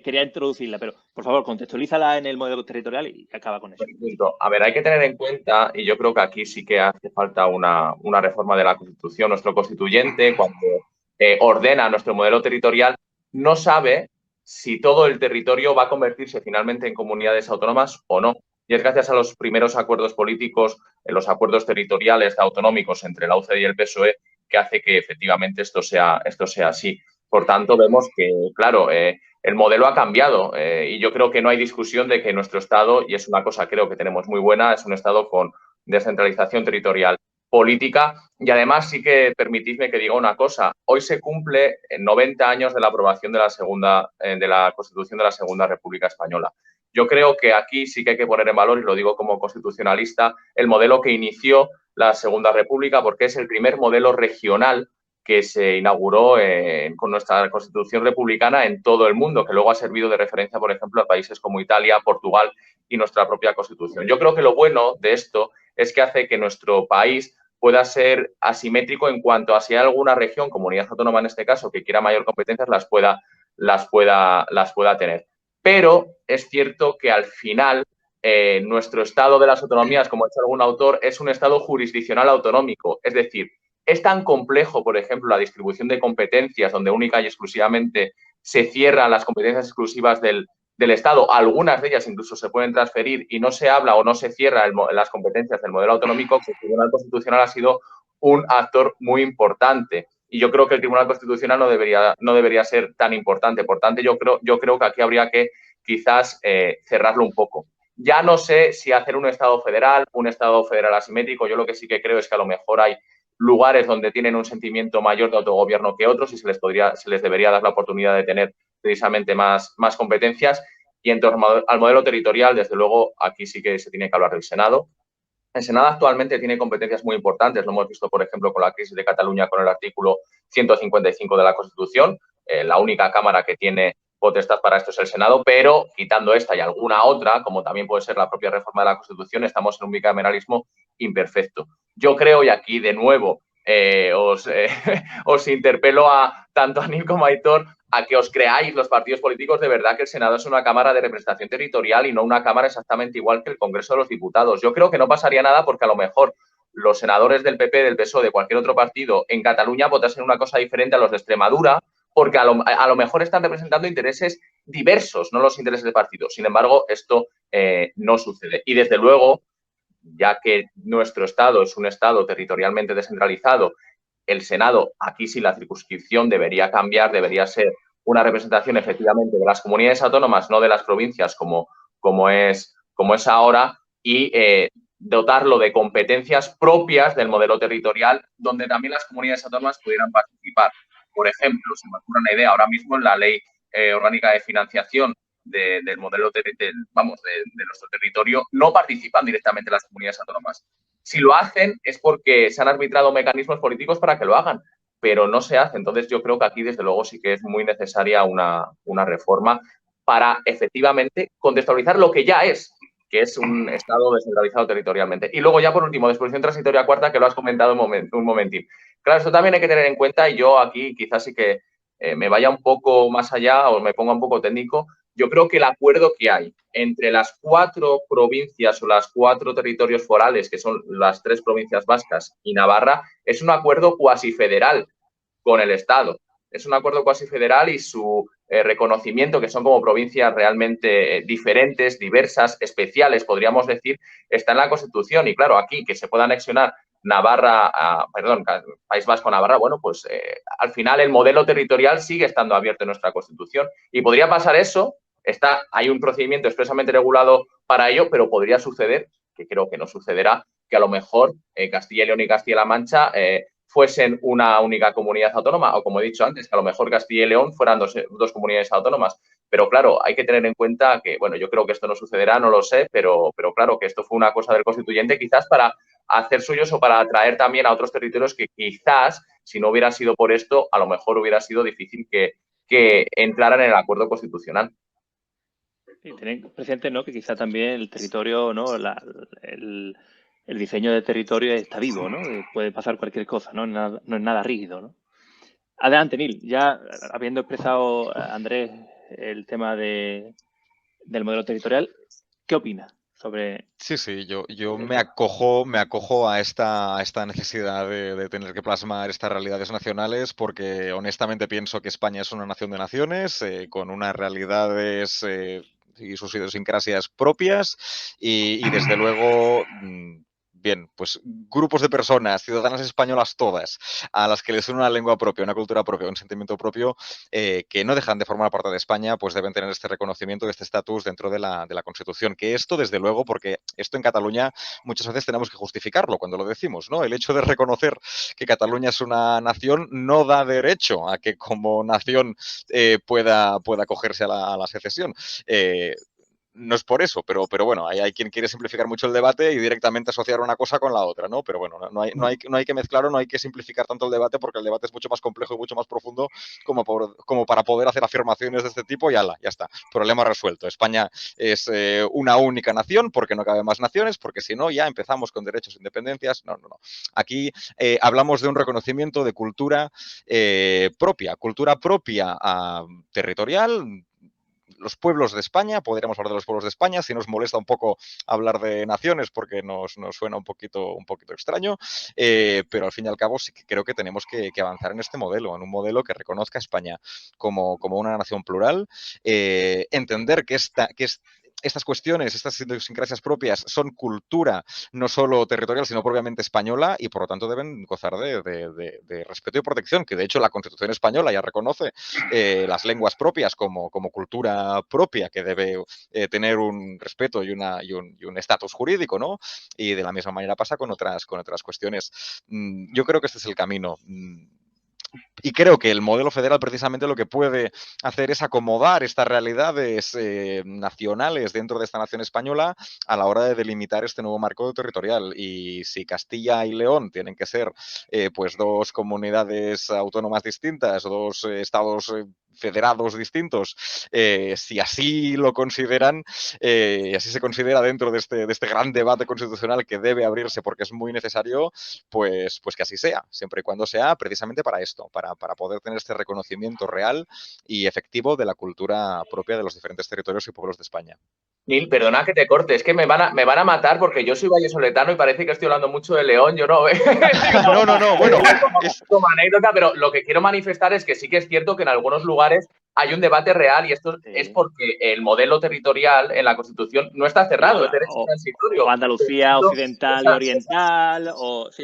quería introducirla, pero por favor, contextualízala en el modelo territorial y acaba con eso. Perfecto. A ver, hay que tener en cuenta, y yo creo que aquí sí que hace falta una reforma de la Constitución. Nuestro constituyente, cuando ordena nuestro modelo territorial, no sabe si todo el territorio va a convertirse finalmente en comunidades autónomas o no. Y es gracias a los primeros acuerdos políticos, los acuerdos territoriales autonómicos entre la UCD y el PSOE, que hace que efectivamente esto sea así. Por tanto, vemos que, claro, el modelo ha cambiado y yo creo que no hay discusión de que nuestro Estado, y es una cosa creo que tenemos muy buena, es un Estado con descentralización territorial política. Y además sí que permitidme que diga una cosa. Hoy se cumple 90 años de la aprobación de la Constitución de la Segunda República Española. Yo creo que aquí sí que hay que poner en valor, y lo digo como constitucionalista, el modelo que inició la Segunda República, porque es el primer modelo regional que se inauguró con nuestra Constitución republicana en todo el mundo, que luego ha servido de referencia, por ejemplo, a países como Italia, Portugal y nuestra propia Constitución. Yo creo que lo bueno de esto es que hace que nuestro país pueda ser asimétrico en cuanto a si hay alguna región, comunidad autónoma en este caso, que quiera mayor competencias, las pueda tener. Pero es cierto que al final nuestro estado de las autonomías, como ha dicho algún autor, es un estado jurisdiccional autonómico. Es decir, es tan complejo, por ejemplo, la distribución de competencias, donde única y exclusivamente se cierran las competencias exclusivas del Estado, algunas de ellas incluso se pueden transferir y no se habla o no se cierra las competencias del modelo autonómico, que el Tribunal Constitucional ha sido un actor muy importante. Y yo creo que el Tribunal Constitucional no debería ser tan importante. Por tanto, yo creo que aquí habría que quizás cerrarlo un poco. Ya no sé si hacer un Estado federal asimétrico. Yo lo que sí que creo es que a lo mejor hay lugares donde tienen un sentimiento mayor de autogobierno que otros y se les debería dar la oportunidad de tener precisamente más competencias. Y en torno al modelo territorial, desde luego, aquí sí que se tiene que hablar del Senado. El Senado actualmente tiene competencias muy importantes. Lo hemos visto, por ejemplo, con la crisis de Cataluña con el artículo 155 de la Constitución. La única Cámara que tiene potestad para esto es el Senado, pero quitando esta y alguna otra, como también puede ser la propia reforma de la Constitución, estamos en un bicameralismo imperfecto. Yo creo, y aquí de nuevo os interpelo tanto a Nil como a Aitor, a que os creáis los partidos políticos de verdad que el Senado es una Cámara de representación territorial y no una Cámara exactamente igual que el Congreso de los Diputados. Yo creo que no pasaría nada porque a lo mejor los senadores del PP, del PSOE, de cualquier otro partido en Cataluña votasen una cosa diferente a los de Extremadura, porque a lo mejor están representando intereses diversos, no los intereses de partido. Sin embargo, esto no sucede. Y desde luego, ya que nuestro Estado es un Estado territorialmente descentralizado, el Senado, aquí sí la circunscripción debería cambiar, debería ser una representación efectivamente de las comunidades autónomas, no de las provincias como es ahora, y dotarlo de competencias propias del modelo territorial, donde también las comunidades autónomas pudieran participar. Por ejemplo, se me ocurre una idea ahora mismo en la Ley Orgánica de Financiación del modelo de nuestro territorio, no participan directamente las comunidades autónomas. Si lo hacen es porque se han arbitrado mecanismos políticos para que lo hagan, pero no se hace. Entonces yo creo que aquí desde luego sí que es muy necesaria una reforma para efectivamente contextualizar lo que ya es, que es un Estado descentralizado territorialmente. Y luego ya por último, disposición transitoria cuarta, que lo has comentado un momentín. Claro, esto también hay que tener en cuenta, y yo aquí quizás sí que me vaya un poco más allá o me ponga un poco técnico. Yo creo que el acuerdo que hay entre las 4 provincias o las 4 territorios forales, que son las 3 provincias vascas y Navarra, es un acuerdo cuasi federal con el Estado. Es un acuerdo cuasi federal y su reconocimiento, que son como provincias realmente diferentes, diversas, especiales, podríamos decir, está en la Constitución. Y claro, aquí que se pueda anexionar País Vasco a Navarra, bueno, pues al final el modelo territorial sigue estando abierto en nuestra Constitución. Y podría pasar eso hay un procedimiento expresamente regulado para ello, pero podría suceder, que creo que no sucederá, que a lo mejor Castilla y León y Castilla-La Mancha fuesen una única comunidad autónoma, o como he dicho antes, que a lo mejor Castilla y León fueran dos comunidades autónomas. Pero claro, hay que tener en cuenta que, bueno, yo creo que esto no sucederá, no lo sé, pero claro, que esto fue una cosa del constituyente quizás para hacer suyos o para atraer también a otros territorios que quizás, si no hubiera sido por esto, a lo mejor hubiera sido difícil que entraran en el acuerdo constitucional. Y tener presente, ¿no?, que quizá también el territorio, ¿no?, el diseño de territorio está vivo, ¿no? Puede pasar cualquier cosa, ¿no? No es nada rígido, ¿no? Adelante, Neil. Ya habiendo expresado, Andrés, el tema del modelo territorial, ¿qué opinas sobre...? Sí, yo me acojo a esta necesidad de tener que plasmar estas realidades nacionales porque honestamente pienso que España es una nación de naciones con unas realidades y sus idiosincrasias propias y desde luego... Bien, pues grupos de personas, ciudadanas españolas todas, a las que les une una lengua propia, una cultura propia, un sentimiento propio, que no dejan de formar parte de España, pues deben tener este reconocimiento, este estatus dentro de la Constitución. Que esto, desde luego, porque esto en Cataluña muchas veces tenemos que justificarlo cuando lo decimos, ¿no? El hecho de reconocer que Cataluña es una nación no da derecho a que como nación pueda acogerse a la secesión. No es por eso, pero bueno, hay quien quiere simplificar mucho el debate y directamente asociar una cosa con la otra, ¿no? Pero bueno, no hay que mezclarlo, no hay que simplificar tanto el debate porque el debate es mucho más complejo y mucho más profundo como para poder hacer afirmaciones de este tipo y ala, ya está, problema resuelto. España es una única nación porque no cabe más naciones, porque si no ya empezamos con derechos e independencias. No. Aquí hablamos de un reconocimiento de cultura propia territorial. Los pueblos de España, podríamos hablar de los pueblos de España, si nos molesta un poco hablar de naciones porque nos suena un poquito extraño, pero al fin y al cabo sí que creo que tenemos que avanzar en este modelo, en un modelo que reconozca a España como una nación plural, entender que estas cuestiones, estas idiosincrasias propias son cultura no solo territorial, sino propiamente española y por lo tanto deben gozar de respeto y protección, que de hecho la Constitución española ya reconoce las lenguas propias como cultura propia que debe tener un respeto y un estatus jurídico, ¿no? Y de la misma manera pasa con otras cuestiones. Yo creo que este es el camino. Y creo que el modelo federal precisamente lo que puede hacer es acomodar estas realidades nacionales dentro de esta nación española a la hora de delimitar este nuevo marco territorial. Y si Castilla y León tienen que ser pues dos comunidades autónomas distintas, dos estados federados distintos, si así lo consideran, así se considera dentro de este gran debate constitucional que debe abrirse porque es muy necesario, pues que así sea, siempre y cuando sea precisamente para esto, para poder tener este reconocimiento real y efectivo de la cultura propia de los diferentes territorios y pueblos de España. Neil, perdona que te corte, es que me van a matar porque yo soy vallesoletano y parece que estoy hablando mucho de León, yo no... No, bueno. Como anécdota, pero lo que quiero manifestar es que sí que es cierto que en algunos lugares hay un debate real y esto es porque el modelo territorial en la Constitución no está cerrado, es derecho transitorio. O Andalucía occidental y oriental, o... Sí,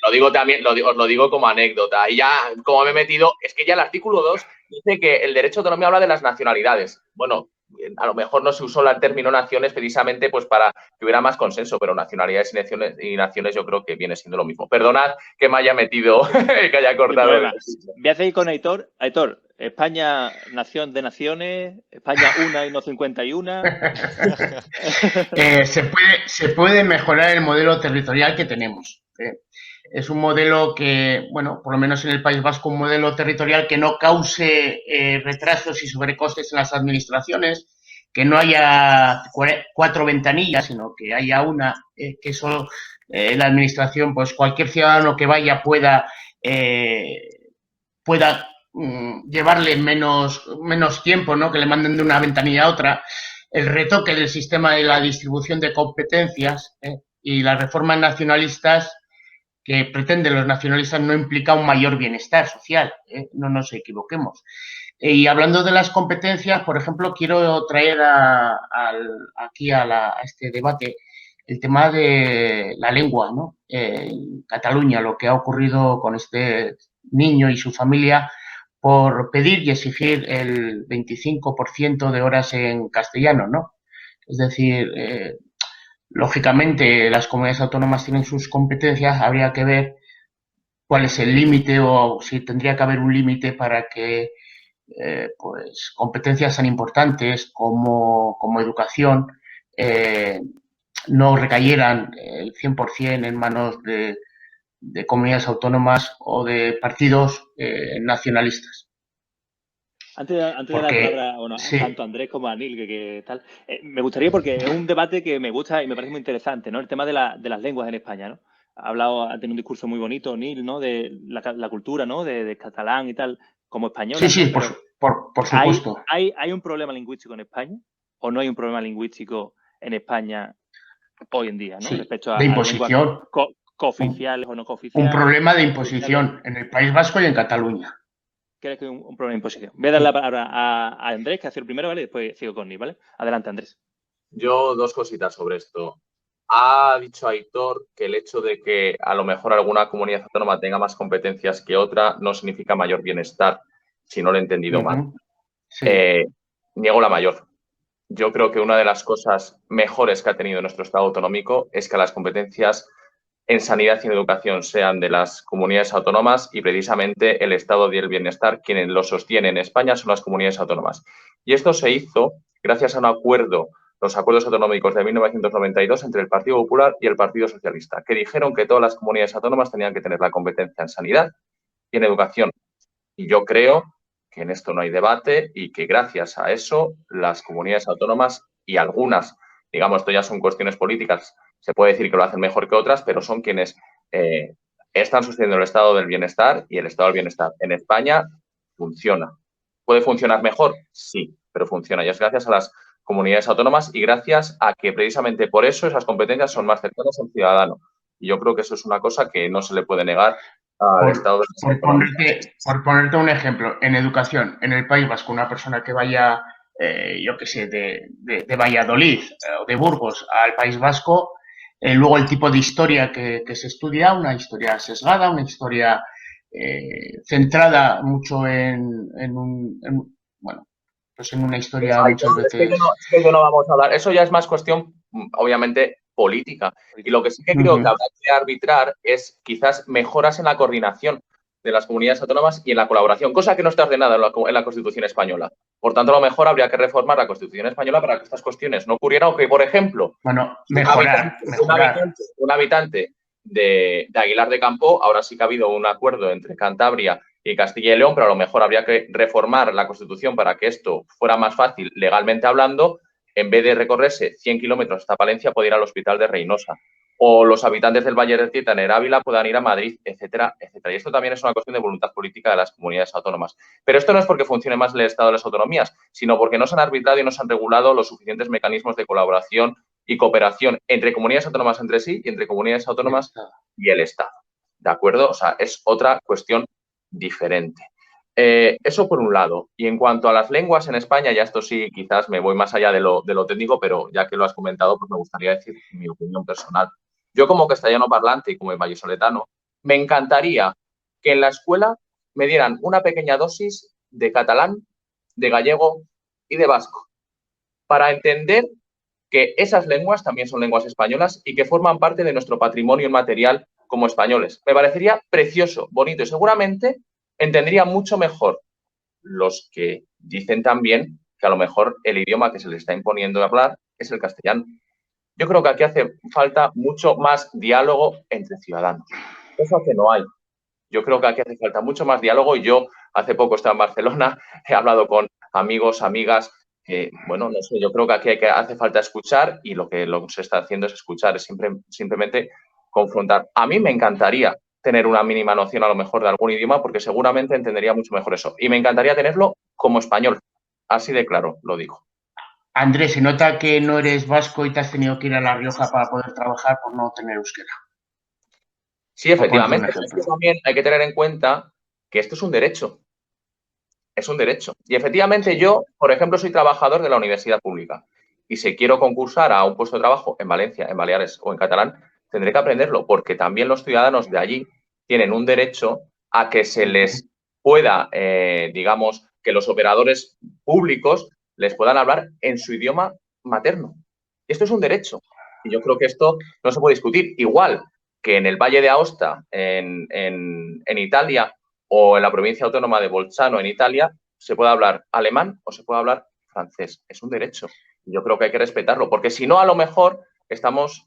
Lo digo también, os lo digo como anécdota. Y ya, como me he metido, es que ya el artículo 2 dice que el derecho de autonomía habla de las nacionalidades. Bueno, a lo mejor no se usó el término naciones precisamente pues para que hubiera más consenso, pero nacionalidades y naciones yo creo que viene siendo lo mismo. Perdonad que me haya metido, que haya cortado. Voy a seguir con Aitor. Aitor, España, nación de naciones, España una y no 51. Se puede mejorar el modelo territorial que tenemos. Es un modelo que, bueno, por lo menos en el País Vasco, un modelo territorial que no cause retrasos y sobrecostes en las administraciones, que no haya 4 ventanillas, sino que haya una, que solo la administración, pues cualquier ciudadano que vaya pueda llevarle menos tiempo, ¿no? Que le manden de una ventanilla a otra. El retoque del sistema de la distribución de competencias y las reformas nacionalistas que pretenden los nacionalistas no implica un mayor bienestar social, no nos equivoquemos. Y hablando de las competencias, por ejemplo, quiero traer aquí a este debate el tema de la lengua, ¿no? En Cataluña, lo que ha ocurrido con este niño y su familia, por pedir y exigir el 25% de horas en castellano, ¿no? Es decir, lógicamente las comunidades autónomas tienen sus competencias, habría que ver cuál es el límite o si tendría que haber un límite para que pues competencias tan importantes como educación no recayeran el 100% en manos de comunidades autónomas o de partidos nacionalistas. Antes de dar la Porque, palabra, bueno, sí, tanto a Andrés como a Neil, que tal, me gustaría, porque es un debate que me gusta y me parece muy interesante, ¿no? El tema de las lenguas en España, ¿no? Ha tenido un discurso muy bonito, Neil, ¿no? De la cultura, ¿no? De catalán y tal, como sí, españolas, sí, ¿no? Pero por ¿hay, supuesto. hay un problema lingüístico en España? ¿O no hay un problema lingüístico en España hoy en día, ¿no? Sí, Respecto de a las lenguas imposición. Un, cooficiales o no un cooficiales, problema de oficiales. imposición en el País Vasco y en Cataluña. ¿Crees que hay un problema de imposición? Voy a dar la palabra a Andrés, que ha sido el primero, ¿vale? Y después sigo con Neil, ¿vale? Adelante, Andrés. Yo dos cositas sobre esto. Ha dicho Aitor que el hecho de que a lo mejor alguna comunidad autónoma tenga más competencias que otra no significa mayor bienestar, si no lo he entendido mal. Sí. Niego la mayor. Yo creo que una de las cosas mejores que ha tenido nuestro Estado autonómico es que las competencias en sanidad y en educación sean de las comunidades autónomas y precisamente el Estado del bienestar, quienes lo sostienen en España son las comunidades autónomas. Y esto se hizo gracias a un acuerdo, los acuerdos autonómicos de 1992 entre el Partido Popular y el Partido Socialista, que dijeron que todas las comunidades autónomas tenían que tener la competencia en sanidad y en educación. Y yo creo que en esto no hay debate y que gracias a eso las comunidades autónomas y algunas, digamos, esto ya son cuestiones políticas, se puede decir que lo hacen mejor que otras, pero son quienes están sosteniendo el estado del bienestar y el estado del bienestar en España funciona. ¿Puede funcionar mejor? Sí, pero funciona. Y es gracias a las comunidades autónomas y gracias a que precisamente por eso esas competencias son más cercanas al ciudadano. Y yo creo que eso es una cosa que no se le puede negar al estado de las autonomías. Por ponerte un ejemplo, en educación, en el País Vasco, una persona que vaya, yo qué sé, de Valladolid o de Burgos al País Vasco, luego el tipo de historia que se estudia, una historia sesgada, una historia centrada mucho bueno, pues en una historia muchas veces. Es que yo no vamos a hablar. Eso ya es más cuestión, obviamente, política. Y lo que sí que creo que habrá que arbitrar es quizás mejoras en la coordinación de las comunidades autónomas y en la colaboración, cosa que no está ordenada en la Constitución española. Por tanto, a lo mejor habría que reformar la Constitución española para que estas cuestiones no ocurrieran o que, por ejemplo, bueno, mejorar. Un habitante de Aguilar de Campo, ahora sí que ha habido un acuerdo entre Cantabria y Castilla y León, pero a lo mejor habría que reformar la Constitución para que esto fuera más fácil legalmente hablando. En vez de recorrerse 100 kilómetros hasta Palencia, puede ir al hospital de Reynosa. O los habitantes del Valle del Cieta en Ávila puedan ir a Madrid, etcétera, etcétera. Y esto también es una cuestión de voluntad política de las comunidades autónomas. Pero esto no es porque funcione más el Estado de las autonomías, sino porque no se han arbitrado y no se han regulado los suficientes mecanismos de colaboración y cooperación entre comunidades autónomas entre sí y entre comunidades autónomas y el Estado. ¿De acuerdo? O sea, es otra cuestión diferente. Eso por un lado. Y en cuanto a las lenguas en España, ya esto sí, quizás me voy más allá de lo técnico, pero ya que lo has comentado, pues me gustaría decir mi opinión personal. Yo como castellano parlante y como vallisoletano, me encantaría que en la escuela me dieran una pequeña dosis de catalán, de gallego y de vasco, para entender que esas lenguas también son lenguas españolas y que forman parte de nuestro patrimonio inmaterial como españoles. Me parecería precioso, bonito y seguramente entendería mucho mejor los que dicen también que a lo mejor el idioma que se les está imponiendo hablar es el castellano. Yo creo que aquí hace falta mucho más diálogo entre ciudadanos. Eso que no hay. Yo creo que aquí hace falta mucho más diálogo y yo hace poco estaba en Barcelona, he hablado con amigos, amigas, que, bueno, no sé, yo creo que aquí hace falta escuchar y lo que se está haciendo es escuchar, es simplemente confrontar. A mí me encantaría tener una mínima noción a lo mejor de algún idioma porque seguramente entendería mucho mejor eso. Y me encantaría tenerlo como español. Así de claro, lo digo. Andrés, se nota que no eres vasco y te has tenido que ir a La Rioja para poder trabajar por no tener euskera. Sí, efectivamente. Pero es que también hay que tener en cuenta que esto es un derecho. Es un derecho. Y efectivamente yo, por ejemplo, soy trabajador de la universidad pública y si quiero concursar a un puesto de trabajo en Valencia, en Baleares o en catalán, tendré que aprenderlo porque también los ciudadanos de allí tienen un derecho a que se les pueda, digamos, que los operadores públicos les puedan hablar en su idioma materno. Esto es un derecho. Y yo creo que esto no se puede discutir. Igual que en el Valle de Aosta, en Italia, o en la provincia autónoma de Bolzano, en Italia, se puede hablar alemán o se puede hablar francés. Es un derecho. Y yo creo que hay que respetarlo, porque si no, a lo mejor estamos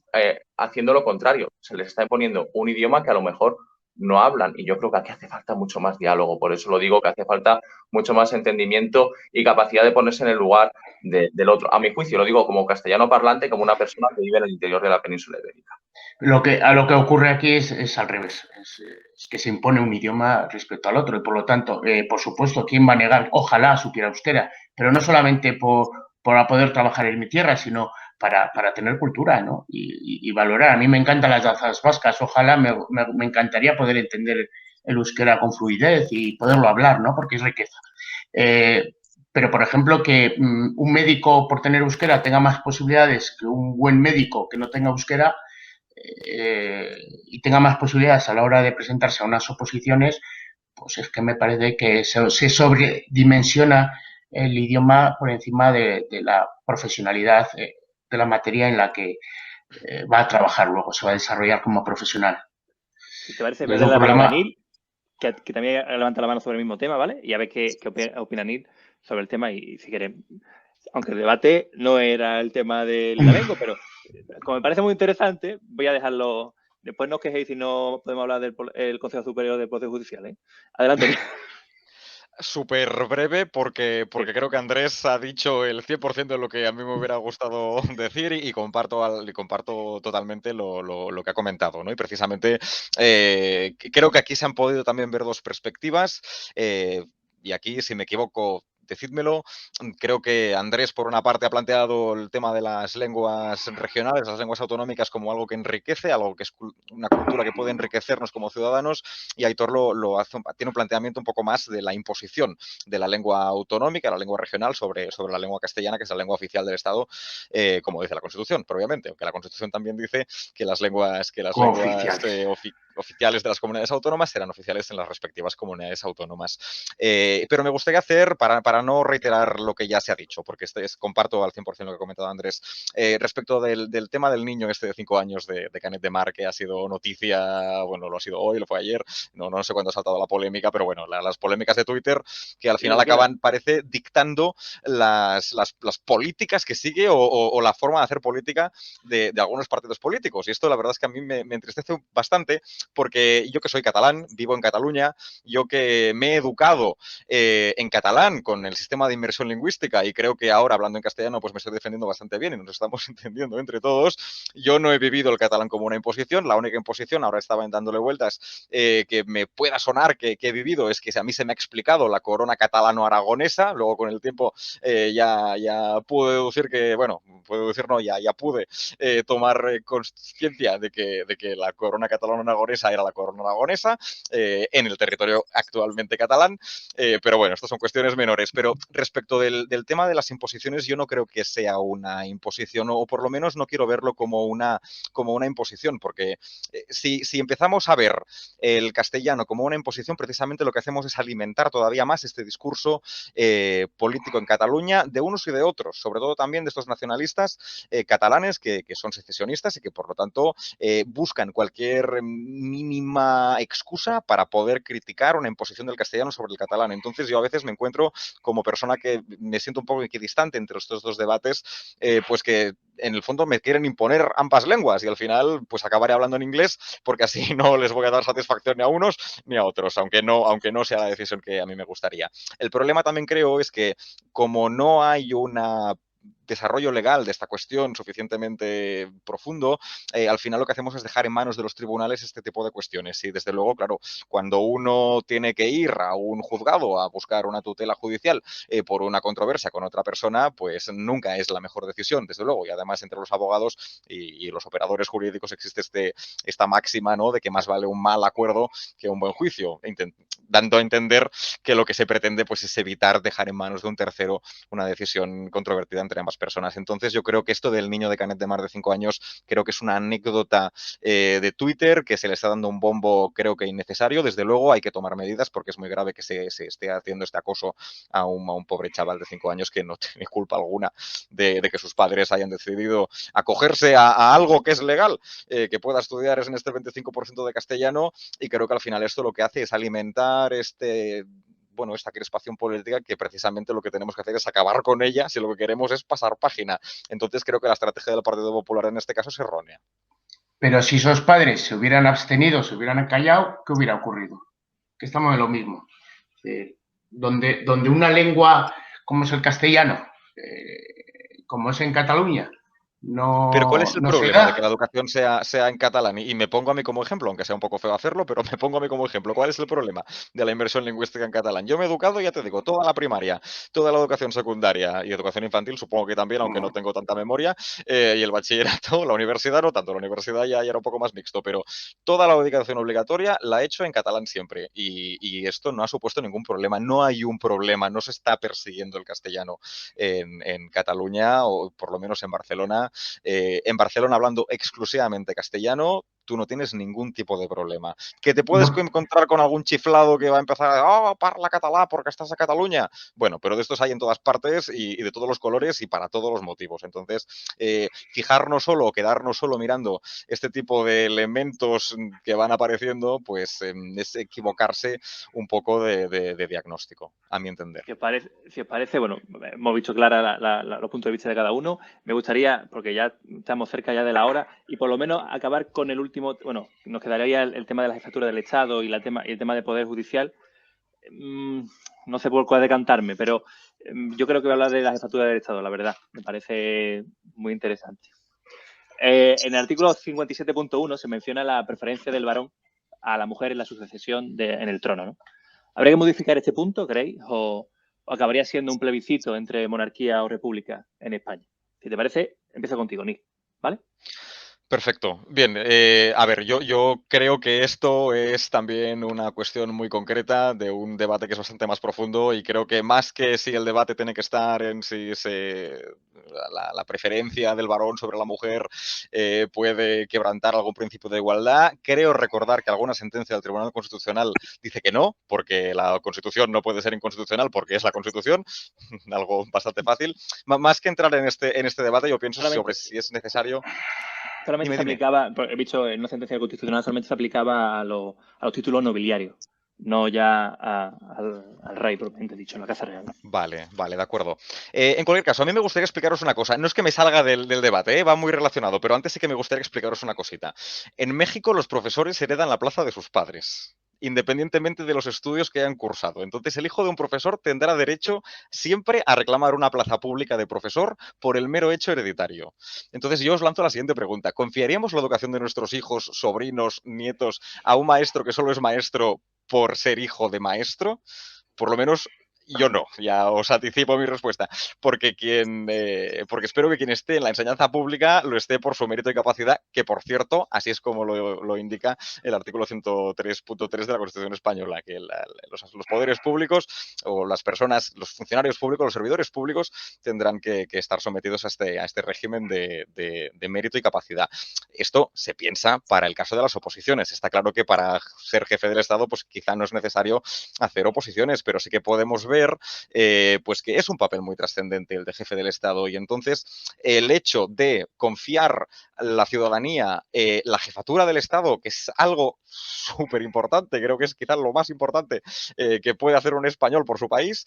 haciendo lo contrario. Se les está imponiendo un idioma que a lo mejor no hablan, y yo creo que aquí hace falta mucho más diálogo. Por eso lo digo, que hace falta mucho más entendimiento y capacidad de ponerse en el lugar del otro. A mi juicio, lo digo como castellano parlante, como una persona que vive en el interior de la península ibérica. Lo que ocurre aquí es al revés, es que se impone un idioma respecto al otro y por lo tanto, por supuesto, ¿quién va a negar? Ojalá supiera euskera, pero no solamente por poder trabajar en mi tierra, sino para tener cultura, ¿no? Y valorar. A mí me encantan las danzas vascas, ojalá me encantaría poder entender el euskera con fluidez y poderlo hablar, ¿no? Porque es riqueza. Pero, por ejemplo, que un médico por tener euskera tenga más posibilidades que un buen médico que no tenga euskera, y tenga más posibilidades a la hora de presentarse a unas oposiciones, pues es que me parece que se sobredimensiona el idioma por encima de la profesionalidad de la materia en la que va a trabajar luego, se va a desarrollar como profesional. Si te parece, voy a Es darle un la palabra a problema. Neil, que también levanta la mano sobre el mismo tema, ¿vale? Y a ver qué opina Neil sobre el tema y si quiere, aunque el debate no era el tema del Galengo, pero como me parece muy interesante, voy a dejarlo. Después no os quejéis si no podemos hablar del Consejo Superior del Poder Judicial, ¿eh? Adelante, Neil. Súper breve porque Sí. creo que Andrés ha dicho el 100% de lo que a mí me hubiera gustado decir y comparto totalmente lo que ha comentado, ¿no? Y precisamente creo que aquí se han podido también ver dos perspectivas y aquí, si me equivoco, decídmelo. Creo que Andrés, por una parte, ha planteado el tema de las lenguas regionales, las lenguas autonómicas, como algo que enriquece, algo que es una cultura que puede enriquecernos como ciudadanos, y Aitor tiene un planteamiento un poco más de la imposición de la lengua autonómica, la lengua regional, sobre la lengua castellana, que es la lengua oficial del Estado, como dice la Constitución, pero obviamente, aunque la Constitución también dice que las lenguas Cooficiales. oficiales de las comunidades autónomas serán oficiales en las respectivas comunidades autónomas. Pero me gustaría hacer, para no reiterar lo que ya se ha dicho, porque comparto al 100% lo que ha comentado Andrés, respecto del tema del niño de 5 años de Canet de Mar, que ha sido noticia, bueno, lo ha sido hoy, lo fue ayer, no sé cuándo ha saltado la polémica, pero bueno, las polémicas de Twitter que al final acaban, parece, dictando las políticas que sigue o la forma de hacer política de algunos partidos políticos. Y esto la verdad es que a mí me entristece bastante, porque yo que soy catalán, vivo en Cataluña, yo que me he educado en catalán con el sistema de inmersión lingüística y creo que ahora hablando en castellano pues me estoy defendiendo bastante bien y nos estamos entendiendo entre todos. Yo no he vivido el catalán como una imposición, la única imposición, ahora estaba dándole vueltas, que me pueda sonar que he vivido es que a mí se me ha explicado la corona catalano-aragonesa, luego con el tiempo ya pude deducir que, bueno, ya pude tomar conciencia de que la corona catalano-aragonesa era la corona aragonesa en el territorio actualmente catalán, pero bueno, estas son cuestiones menores. Pero respecto del tema de las imposiciones, yo no creo que sea una imposición, o por lo menos no quiero verlo como una imposición, porque si empezamos a ver el castellano como una imposición, precisamente lo que hacemos es alimentar todavía más este discurso político en Cataluña de unos y de otros, sobre todo también de estos nacionalistas catalanes que son secesionistas y que por lo tanto buscan cualquier mínima excusa para poder criticar una imposición del castellano sobre el catalán. Entonces yo a veces me encuentro como persona que me siento un poco equidistante entre estos dos debates, pues que en el fondo me quieren imponer ambas lenguas y al final pues acabaré hablando en inglés porque así no les voy a dar satisfacción ni a unos ni a otros, aunque no sea la decisión que a mí me gustaría. El problema también creo es que como no hay una desarrollo legal de esta cuestión suficientemente profundo, al final lo que hacemos es dejar en manos de los tribunales este tipo de cuestiones. Y desde luego, claro, cuando uno tiene que ir a un juzgado a buscar una tutela judicial por una controversia con otra persona, pues nunca es la mejor decisión, desde luego. Y además entre los abogados y los operadores jurídicos existe esta máxima, ¿no?, de que más vale un mal acuerdo que un buen juicio, dando a entender que lo que se pretende pues es evitar dejar en manos de un tercero una decisión controvertida entre ambas muchísimas personas. Entonces yo creo que esto del niño de Canet de más de 5 años creo que es una anécdota de Twitter que se le está dando un bombo creo que innecesario. Desde luego hay que tomar medidas porque es muy grave que se esté haciendo este acoso a un pobre chaval de 5 años que no tiene culpa alguna de que sus padres hayan decidido acogerse a algo que es legal, que pueda estudiar en este 25% de castellano, y creo que al final esto lo que hace es alimentar esta crispación política que precisamente lo que tenemos que hacer es acabar con ella si lo que queremos es pasar página. Entonces creo que la estrategia del Partido Popular en este caso es errónea. Pero si esos padres se hubieran abstenido, se hubieran callado, ¿qué hubiera ocurrido? Que estamos en lo mismo. Donde una lengua como es el castellano, como es en Cataluña, Pero ¿cuál es el no se problema de da. que la educación sea en catalán? Y me pongo a mí como ejemplo, aunque sea un poco feo hacerlo, pero me pongo a mí como ejemplo. ¿Cuál es el problema de la inversión lingüística en catalán? Yo me he educado, ya te digo, toda la primaria, toda la educación secundaria y educación infantil, supongo que también, aunque no tengo tanta memoria, y el bachillerato, la universidad no tanto, la universidad ya era un poco más mixto, pero toda la educación obligatoria la he hecho en catalán siempre, y esto no ha supuesto ningún problema. No hay un problema, no se está persiguiendo el castellano en Cataluña, o por lo menos en Barcelona. En Barcelona, hablando exclusivamente castellano, tú no tienes ningún tipo de problema. ¿Que te puedes No, encontrar con algún chiflado que va a empezar a parla catalá porque estás a Cataluña? Bueno, pero de estos hay en todas partes y de todos los colores y para todos los motivos. Entonces, fijarnos solo o quedarnos solo mirando este tipo de elementos que van apareciendo, pues es equivocarse un poco de diagnóstico, a mi entender. Si os parece, bueno, hemos visto clara los puntos de vista de cada uno. Me gustaría, porque ya estamos cerca ya de la hora, y por lo menos acabar con el último, bueno, nos quedaría el tema de la jefatura del Estado y el tema del Poder Judicial. No sé por cuál decantarme, pero yo creo que voy a hablar de la jefatura del Estado, la verdad. Me parece muy interesante. En el artículo 57.1 se menciona la preferencia del varón a la mujer en la sucesión en el trono, ¿no? ¿Habría que modificar este punto, creéis? ¿O acabaría siendo un plebiscito entre monarquía o república en España? Si te parece, empiezo contigo, Nick. ¿Vale? Perfecto. Bien, a ver, yo creo que esto es también una cuestión muy concreta de un debate que es bastante más profundo, y creo que más que si el debate tiene que estar en si la preferencia del varón sobre la mujer puede quebrantar algún principio de igualdad, creo recordar que alguna sentencia del Tribunal Constitucional dice que no, porque la Constitución no puede ser inconstitucional porque es la Constitución, algo bastante fácil. Más que entrar en este debate, yo pienso sobre si es necesario. Solamente se Dime. aplicaba, he visto en una sentencia constitucional, solamente se aplicaba a los títulos nobiliarios, no ya al rey propiamente dicho, en la Casa Real. Vale, de acuerdo. En cualquier caso, a mí me gustaría explicaros una cosa. No es que me salga del debate, va muy relacionado, pero antes sí que me gustaría explicaros una cosita. En México los profesores heredan la plaza de sus padres, independientemente de los estudios que hayan cursado. Entonces, el hijo de un profesor tendrá derecho siempre a reclamar una plaza pública de profesor por el mero hecho hereditario. Entonces, yo os lanzo la siguiente pregunta. ¿Confiaríamos la educación de nuestros hijos, sobrinos, nietos a un maestro que solo es maestro por ser hijo de maestro? Por lo menos yo no, ya os anticipo mi respuesta, porque porque espero que quien esté en la enseñanza pública lo esté por su mérito y capacidad, que por cierto, así es como lo indica el artículo 103.3 de la Constitución española, que los poderes públicos o las personas, los funcionarios públicos, los servidores públicos tendrán que estar sometidos a este régimen de mérito y capacidad. Esto se piensa para el caso de las oposiciones. Está claro que para ser jefe del Estado, pues quizá no es necesario hacer oposiciones, pero sí que podemos ver pues que es un papel muy trascendente el de jefe del Estado, y entonces el hecho de confiar a la ciudadanía la jefatura del Estado, que es algo súper importante, creo que es quizás lo más importante que puede hacer un español por su país,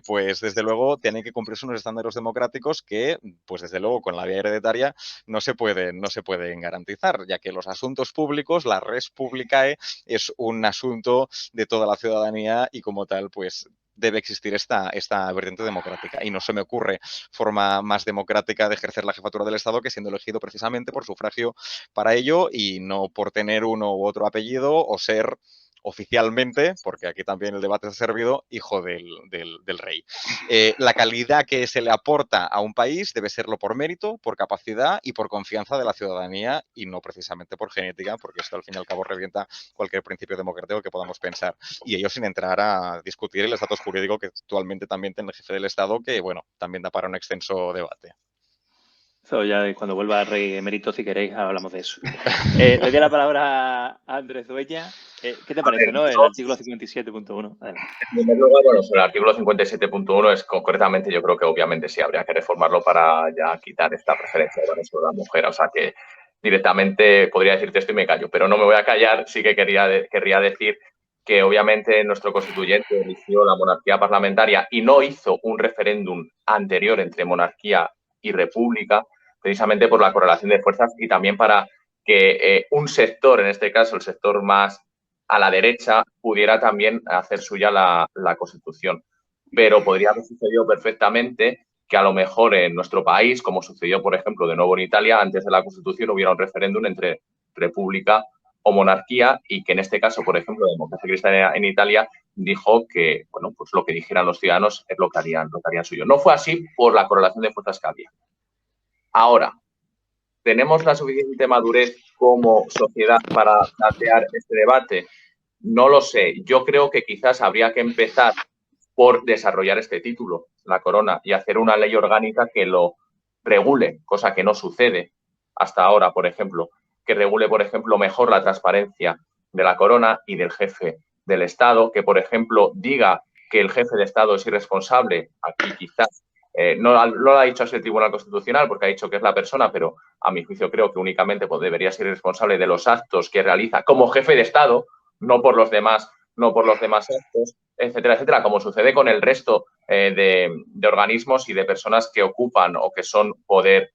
pues desde luego tienen que cumplirse unos estándares democráticos que, pues desde luego con la vía hereditaria no se pueden garantizar, ya que los asuntos públicos, la res publicae, es un asunto de toda la ciudadanía y como tal, pues debe existir esta vertiente democrática. Y no se me ocurre forma más democrática de ejercer la jefatura del Estado que siendo elegido precisamente por sufragio para ello y no por tener uno u otro apellido o ser oficialmente, porque aquí también el debate se ha servido, hijo del rey. La calidad que se le aporta a un país debe serlo por mérito, por capacidad y por confianza de la ciudadanía y no precisamente por genética, porque esto al fin y al cabo revienta cualquier principio democrático que podamos pensar. Y ello sin entrar a discutir el estatus jurídico que actualmente también tiene el jefe del Estado, que bueno, también da para un extenso debate. Eso ya cuando vuelva el rey emérito, si queréis, hablamos de eso. Le doy la palabra a Andrés Dueña. ¿Qué te parece, no? El artículo 57.1. En primer lugar, bueno, sobre el artículo 57.1 es concretamente, yo creo que obviamente sí habría que reformarlo para ya quitar esta preferencia sobre la mujer. O sea que directamente podría decirte esto y me callo, pero no me voy a callar. Sí que querría decir que obviamente nuestro constituyente eligió la monarquía parlamentaria y no hizo un referéndum anterior entre monarquía y república, precisamente por la correlación de fuerzas y también para que un sector, en este caso el sector más a la derecha, pudiera también hacer suya la Constitución. Pero podría haber sucedido perfectamente que a lo mejor en nuestro país, como sucedió, por ejemplo, de nuevo en Italia, antes de la Constitución hubiera un referéndum entre república o monarquía y que en este caso, por ejemplo, la democracia cristiana en Italia dijo que, bueno, pues lo que dijeran los ciudadanos es lo que harían suyo. No fue así por la correlación de fuerzas que había. Ahora, ¿tenemos la suficiente madurez como sociedad para plantear este debate? No lo sé. Yo creo que quizás habría que empezar por desarrollar este título, la corona, y hacer una ley orgánica que lo regule, cosa que no sucede hasta ahora, por ejemplo, que regule, por ejemplo, mejor la transparencia de la corona y del jefe del Estado, que, por ejemplo, diga que el jefe de Estado es irresponsable, aquí quizás no lo ha dicho así el Tribunal Constitucional porque ha dicho que es la persona, pero a mi juicio creo que únicamente debería ser responsable de los actos que realiza como jefe de Estado, no por los demás actos, etcétera, etcétera, como sucede con el resto de organismos y de personas que ocupan o que son poder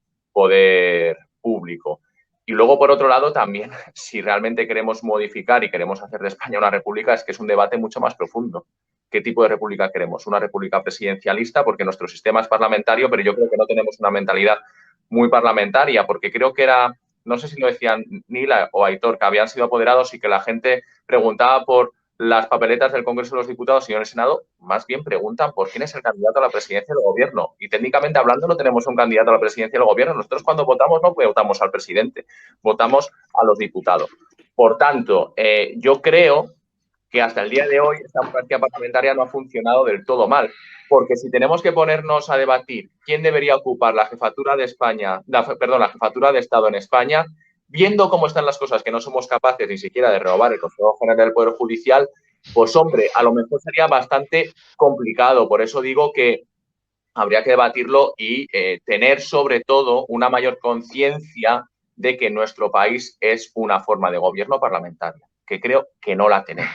público. Y luego, por otro lado, también, si realmente queremos modificar y queremos hacer de España una república, es que es un debate mucho más profundo. ¿Qué tipo de república queremos? ¿Una república presidencialista? Porque nuestro sistema es parlamentario, pero yo creo que no tenemos una mentalidad muy parlamentaria, porque creo que era, no sé si lo decían Nila o Aitor, que habían sido apoderados y que la gente preguntaba por las papeletas del Congreso de los Diputados y en el Senado, más bien preguntan por quién es el candidato a la presidencia del gobierno. Y técnicamente hablando no tenemos un candidato a la presidencia del gobierno. Nosotros cuando votamos no votamos al presidente, votamos a los diputados. Por tanto, yo creo que hasta el día de hoy esta monarquía parlamentaria no ha funcionado del todo mal. Porque si tenemos que ponernos a debatir quién debería ocupar la jefatura de la jefatura de Estado en España, viendo cómo están las cosas, que no somos capaces ni siquiera de renovar el Consejo General del Poder Judicial, pues hombre, a lo mejor sería bastante complicado. Por eso digo que habría que debatirlo y tener sobre todo una mayor conciencia de que nuestro país es una forma de gobierno parlamentaria, que creo que no la tenemos.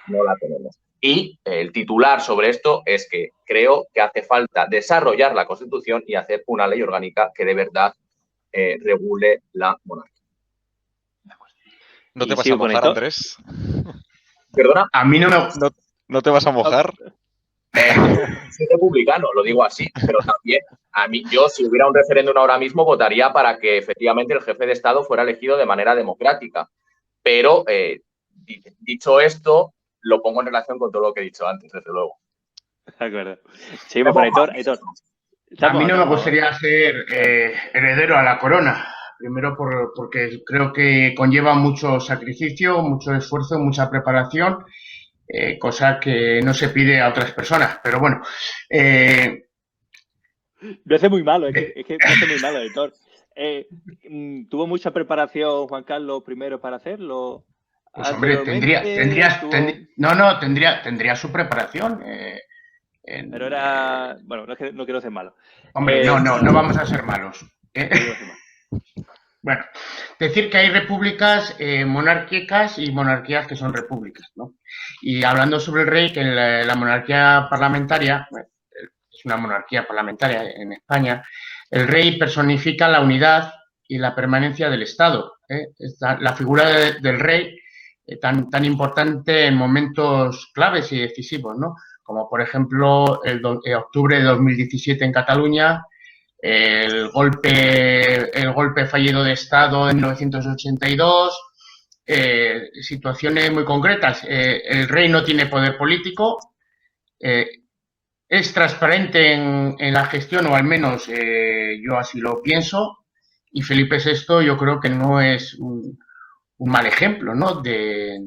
No la tenemos. Y el titular sobre esto es que creo que hace falta desarrollar la Constitución y hacer una ley orgánica que de verdad regule la monarquía. ¿No te vas a mojar, Andrés? ¿Perdona? A mí no me... ¿No te vas a mojar? Soy republicano, lo digo así, pero también a mí, yo si hubiera un referéndum ahora mismo votaría para que efectivamente el jefe de Estado fuera elegido de manera democrática. Pero dicho esto, lo pongo en relación con todo lo que he dicho antes, desde luego. De acuerdo. Seguimos con Aitor. A mí no me gustaría ser heredero a la corona. Primero porque creo que conlleva mucho sacrificio, mucho esfuerzo, mucha preparación, cosa que no se pide a otras personas. Pero bueno. Me hace muy malo, es que me hace muy malo, Aitor. ¿Tuvo mucha preparación Juan Carlos I para hacerlo? Pues hombre, tendría su preparación. Pero era... Bueno, no quiero ser malo. Hombre, no vamos a ser malos. Bueno, decir que hay repúblicas monárquicas y monarquías que son repúblicas, ¿no? Y hablando sobre el rey, que la monarquía parlamentaria, es una monarquía parlamentaria en España, el rey personifica la unidad y la permanencia del Estado. La figura del rey tan importante en momentos claves y decisivos, ¿no? Como por ejemplo el octubre de 2017 en Cataluña, el golpe fallido de Estado en 1982, situaciones muy concretas. El rey no tiene poder político, es transparente en la gestión, o al menos yo así lo pienso, y Felipe VI yo creo que no es un mal ejemplo, ¿no? De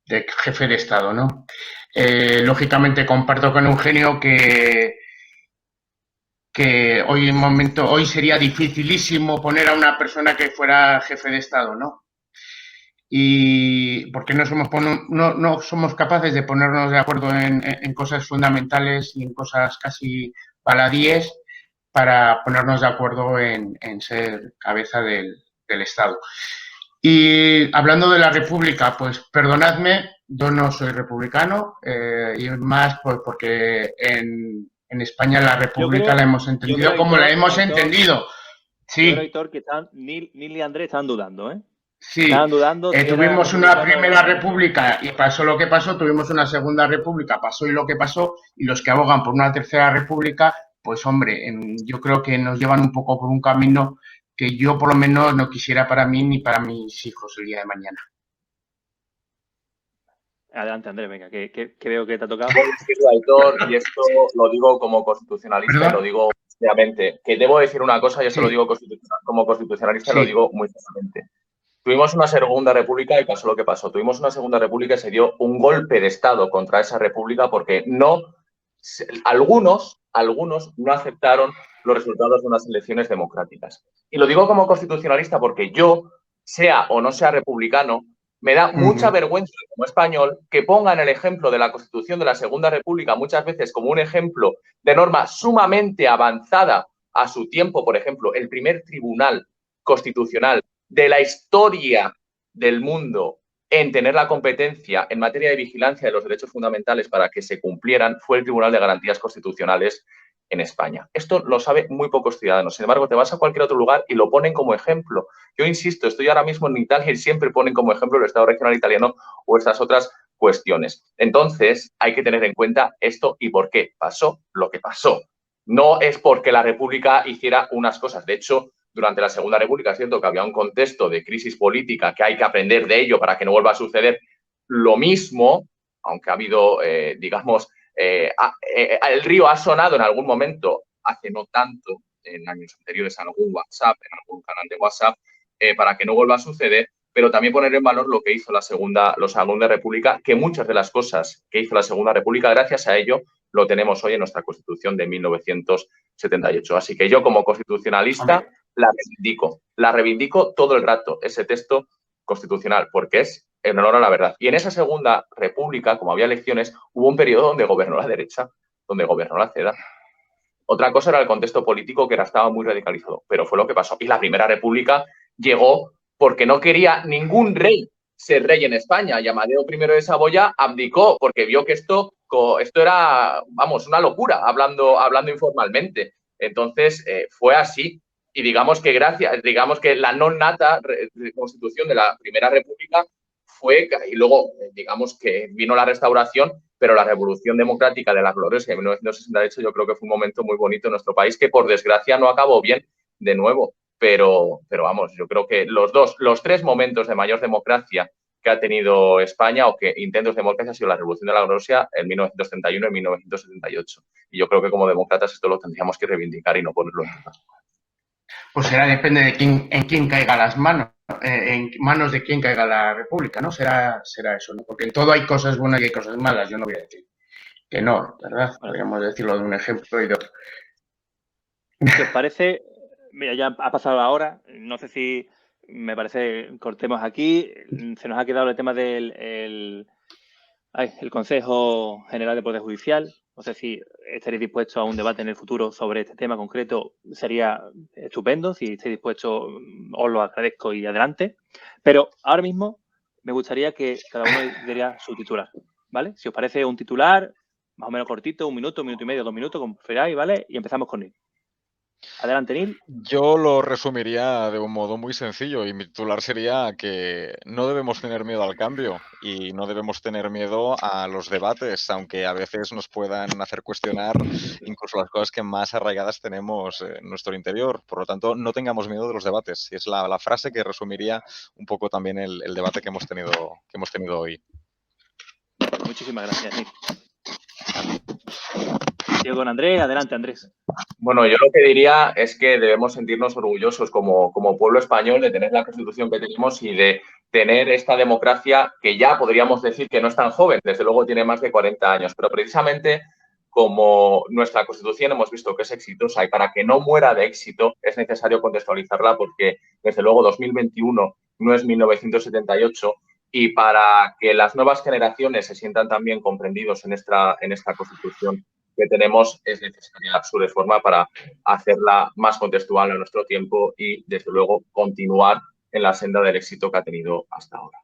jefe de Estado, ¿no? Lógicamente comparto con Eugenio que hoy sería dificilísimo poner a una persona que fuera jefe de Estado, ¿no? Y porque no somos capaces de ponernos de acuerdo en cosas fundamentales y en cosas casi baladíes para ponernos de acuerdo en ser cabeza del Estado. Y hablando de la República, pues perdonadme, yo no soy republicano, y más porque en España la República la hemos entendido como la hemos entendido. Sí. Yo creo, Héctor, que Nil y Andrés están dudando, ¿eh? Sí, tuvimos una primera república y pasó lo que pasó, tuvimos una segunda república, pasó y lo que pasó, y los que abogan por una tercera república, pues hombre, yo creo que nos llevan un poco por un camino que yo por lo menos no quisiera para mí ni para mis hijos el día de mañana. Adelante, Andrés, venga, que veo que te ha tocado. Debo decirlo, Aitor, y esto lo digo como constitucionalista. ¿Perdón? Y lo digo seriamente, que debo decir una cosa y esto lo digo como constitucionalista y lo digo muy seriamente. Tuvimos una segunda república y pasó lo que pasó. Tuvimos una segunda república y se dio un golpe de Estado contra esa república porque algunos no aceptaron los resultados de unas elecciones democráticas. Y lo digo como constitucionalista porque yo, sea o no sea republicano, me da mucha vergüenza como español que pongan el ejemplo de la Constitución de la Segunda República muchas veces como un ejemplo de norma sumamente avanzada a su tiempo. Por ejemplo, el primer tribunal constitucional de la historia del mundo en tener la competencia en materia de vigilancia de los derechos fundamentales para que se cumplieran fue el Tribunal de Garantías Constitucionales en España. Esto lo saben muy pocos ciudadanos. Sin embargo, te vas a cualquier otro lugar y lo ponen como ejemplo. Yo insisto, estoy ahora mismo en Italia y siempre ponen como ejemplo el Estado regional italiano o estas otras cuestiones. Entonces, hay que tener en cuenta esto y por qué pasó lo que pasó. No es porque la República hiciera unas cosas. De hecho, durante la Segunda República es cierto que había un contexto de crisis política que hay que aprender de ello para que no vuelva a suceder lo mismo, aunque ha habido, digamos, el río ha sonado en algún momento, hace no tanto, en años anteriores, en algún WhatsApp, en algún canal de WhatsApp, para que no vuelva a suceder, pero también poner en valor lo que hizo la Segunda República, que muchas de las cosas que hizo la Segunda República, gracias a ello, lo tenemos hoy en nuestra Constitución de 1978. Así que yo, como constitucionalista, la reivindico todo el rato, ese texto constitucional, porque es en honor a la verdad. Y en esa Segunda República, como había elecciones, hubo un periodo donde gobernó la derecha, donde gobernó la CEDA. Otra cosa era el contexto político, que estaba muy radicalizado, pero fue lo que pasó. Y la Primera República llegó porque no quería ningún rey ser rey en España. Y Amadeo I de Saboya abdicó porque vio que esto era, vamos, una locura, hablando informalmente. Entonces, fue así. Y digamos que la non nata constitución de la Primera República fue, y luego digamos que vino la restauración, pero la revolución democrática de la gloriosa de 1968 yo creo que fue un momento muy bonito en nuestro país que por desgracia no acabó bien de nuevo. Pero vamos, yo creo que los tres momentos de mayor democracia que ha tenido España o que intentos de democracia ha sido la revolución de la gloriosa en 1931 y 1978. Y yo creo que como demócratas esto lo tendríamos que reivindicar y no ponerlo en duda. Pues depende de en quién caiga las manos, en manos de quién caiga la República, ¿no? Será eso, ¿no? Porque en todo hay cosas buenas y hay cosas malas, yo no voy a decir que no, ¿verdad? Podríamos decirlo de un ejemplo y de otro. ¿Qué os parece? Mira, ya ha pasado la hora, no sé si me parece cortemos aquí, se nos ha quedado el tema del el Consejo General de Poder Judicial. No sé si estaréis dispuestos a un debate en el futuro sobre este tema concreto. Sería estupendo. Si estáis dispuestos, os lo agradezco y adelante. Pero ahora mismo me gustaría que cada uno diera su titular, ¿vale? Si os parece un titular más o menos cortito, 1 minuto, 1 minuto y medio, 2 minutos, como preferáis, ¿vale? Y empezamos con él. Adelante, Neil. Yo lo resumiría de un modo muy sencillo y mi titular sería que no debemos tener miedo al cambio y no debemos tener miedo a los debates, aunque a veces nos puedan hacer cuestionar incluso las cosas que más arraigadas tenemos en nuestro interior. Por lo tanto, no tengamos miedo de los debates. Y es la frase que resumiría un poco también el debate que hemos tenido hoy. Muchísimas gracias, Neil. Sigo con Andrés. Adelante, Andrés. Bueno, yo lo que diría es que debemos sentirnos orgullosos como pueblo español de tener la Constitución que tenemos y de tener esta democracia que ya podríamos decir que no es tan joven, desde luego tiene más de 40 años, pero precisamente como nuestra Constitución hemos visto que es exitosa y para que no muera de éxito es necesario contextualizarla porque desde luego 2021 no es 1978 y para que las nuevas generaciones se sientan también comprendidos en esta Constitución que tenemos es necesaria su reforma para hacerla más contextual a nuestro tiempo y, desde luego, continuar en la senda del éxito que ha tenido hasta ahora.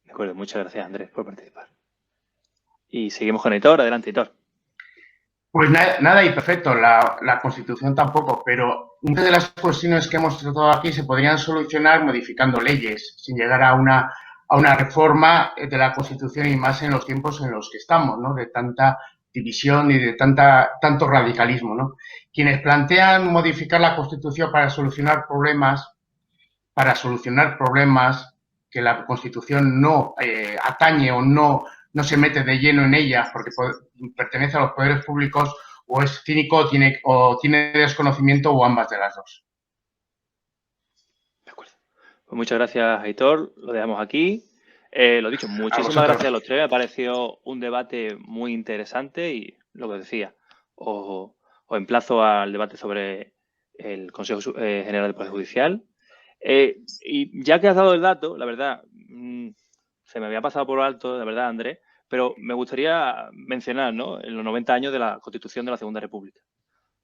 De acuerdo, muchas gracias, Andrés, por participar. Y seguimos con Aitor. Adelante, Aitor. Pues nada y perfecto, la Constitución tampoco, pero muchas de las cuestiones que hemos tratado aquí se podrían solucionar modificando leyes, sin llegar a una reforma de la Constitución y más en los tiempos en los que estamos, ¿no? De tanta división y de tanto radicalismo, ¿no? Quienes plantean modificar la Constitución para solucionar problemas que la Constitución no atañe o no se mete de lleno en ella porque pertenece a los poderes públicos, o es cínico o tiene desconocimiento o ambas de las dos. De acuerdo. Pues muchas gracias, Aitor. Lo dejamos aquí. Lo dicho, muchísimas gracias a los tres. Me ha parecido un debate muy interesante y lo que os decía, os emplazo al debate sobre el Consejo General del Poder Judicial. Y ya que has dado el dato, la verdad, se me había pasado por alto, la verdad, Andrés, pero me gustaría mencionar, ¿no?, en los 90 años de la Constitución de la Segunda República.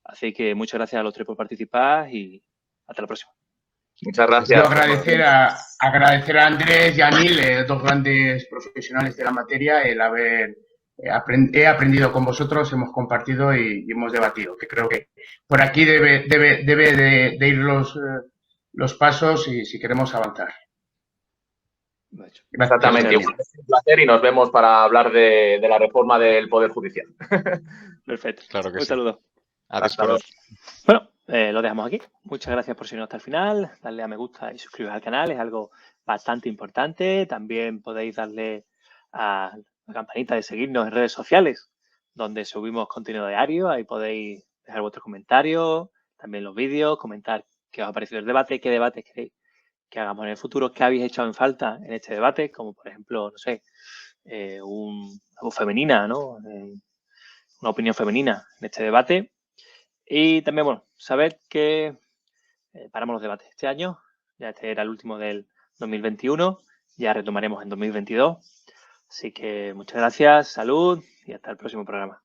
Así que muchas gracias a los tres por participar y hasta la próxima. Muchas gracias. Yo agradecer a Andrés y a Neil, dos grandes profesionales de la materia, el haber he aprendido con vosotros, hemos compartido y hemos debatido, que creo que por aquí debe de ir los pasos y si queremos avanzar. Exactamente, igual es un placer y nos vemos para hablar de la reforma del Poder Judicial. Perfecto. Claro que un sí. saludo. A disponer. Bueno, lo dejamos aquí. Muchas gracias por seguirnos hasta el final. Darle a me gusta y suscribiros al canal, es algo bastante importante. También podéis darle a la campanita de seguirnos en redes sociales, donde subimos contenido diario. Ahí podéis dejar vuestros comentarios, también los vídeos, comentar qué os ha parecido el debate, qué debates queréis que hagamos en el futuro, qué habéis echado en falta en este debate, como por ejemplo, no sé, algo femenina, ¿no? Una opinión femenina en este debate. Y también, bueno, saber que paramos los debates este año. Ya este era el último del 2021. Ya retomaremos en 2022. Así que muchas gracias, salud y hasta el próximo programa.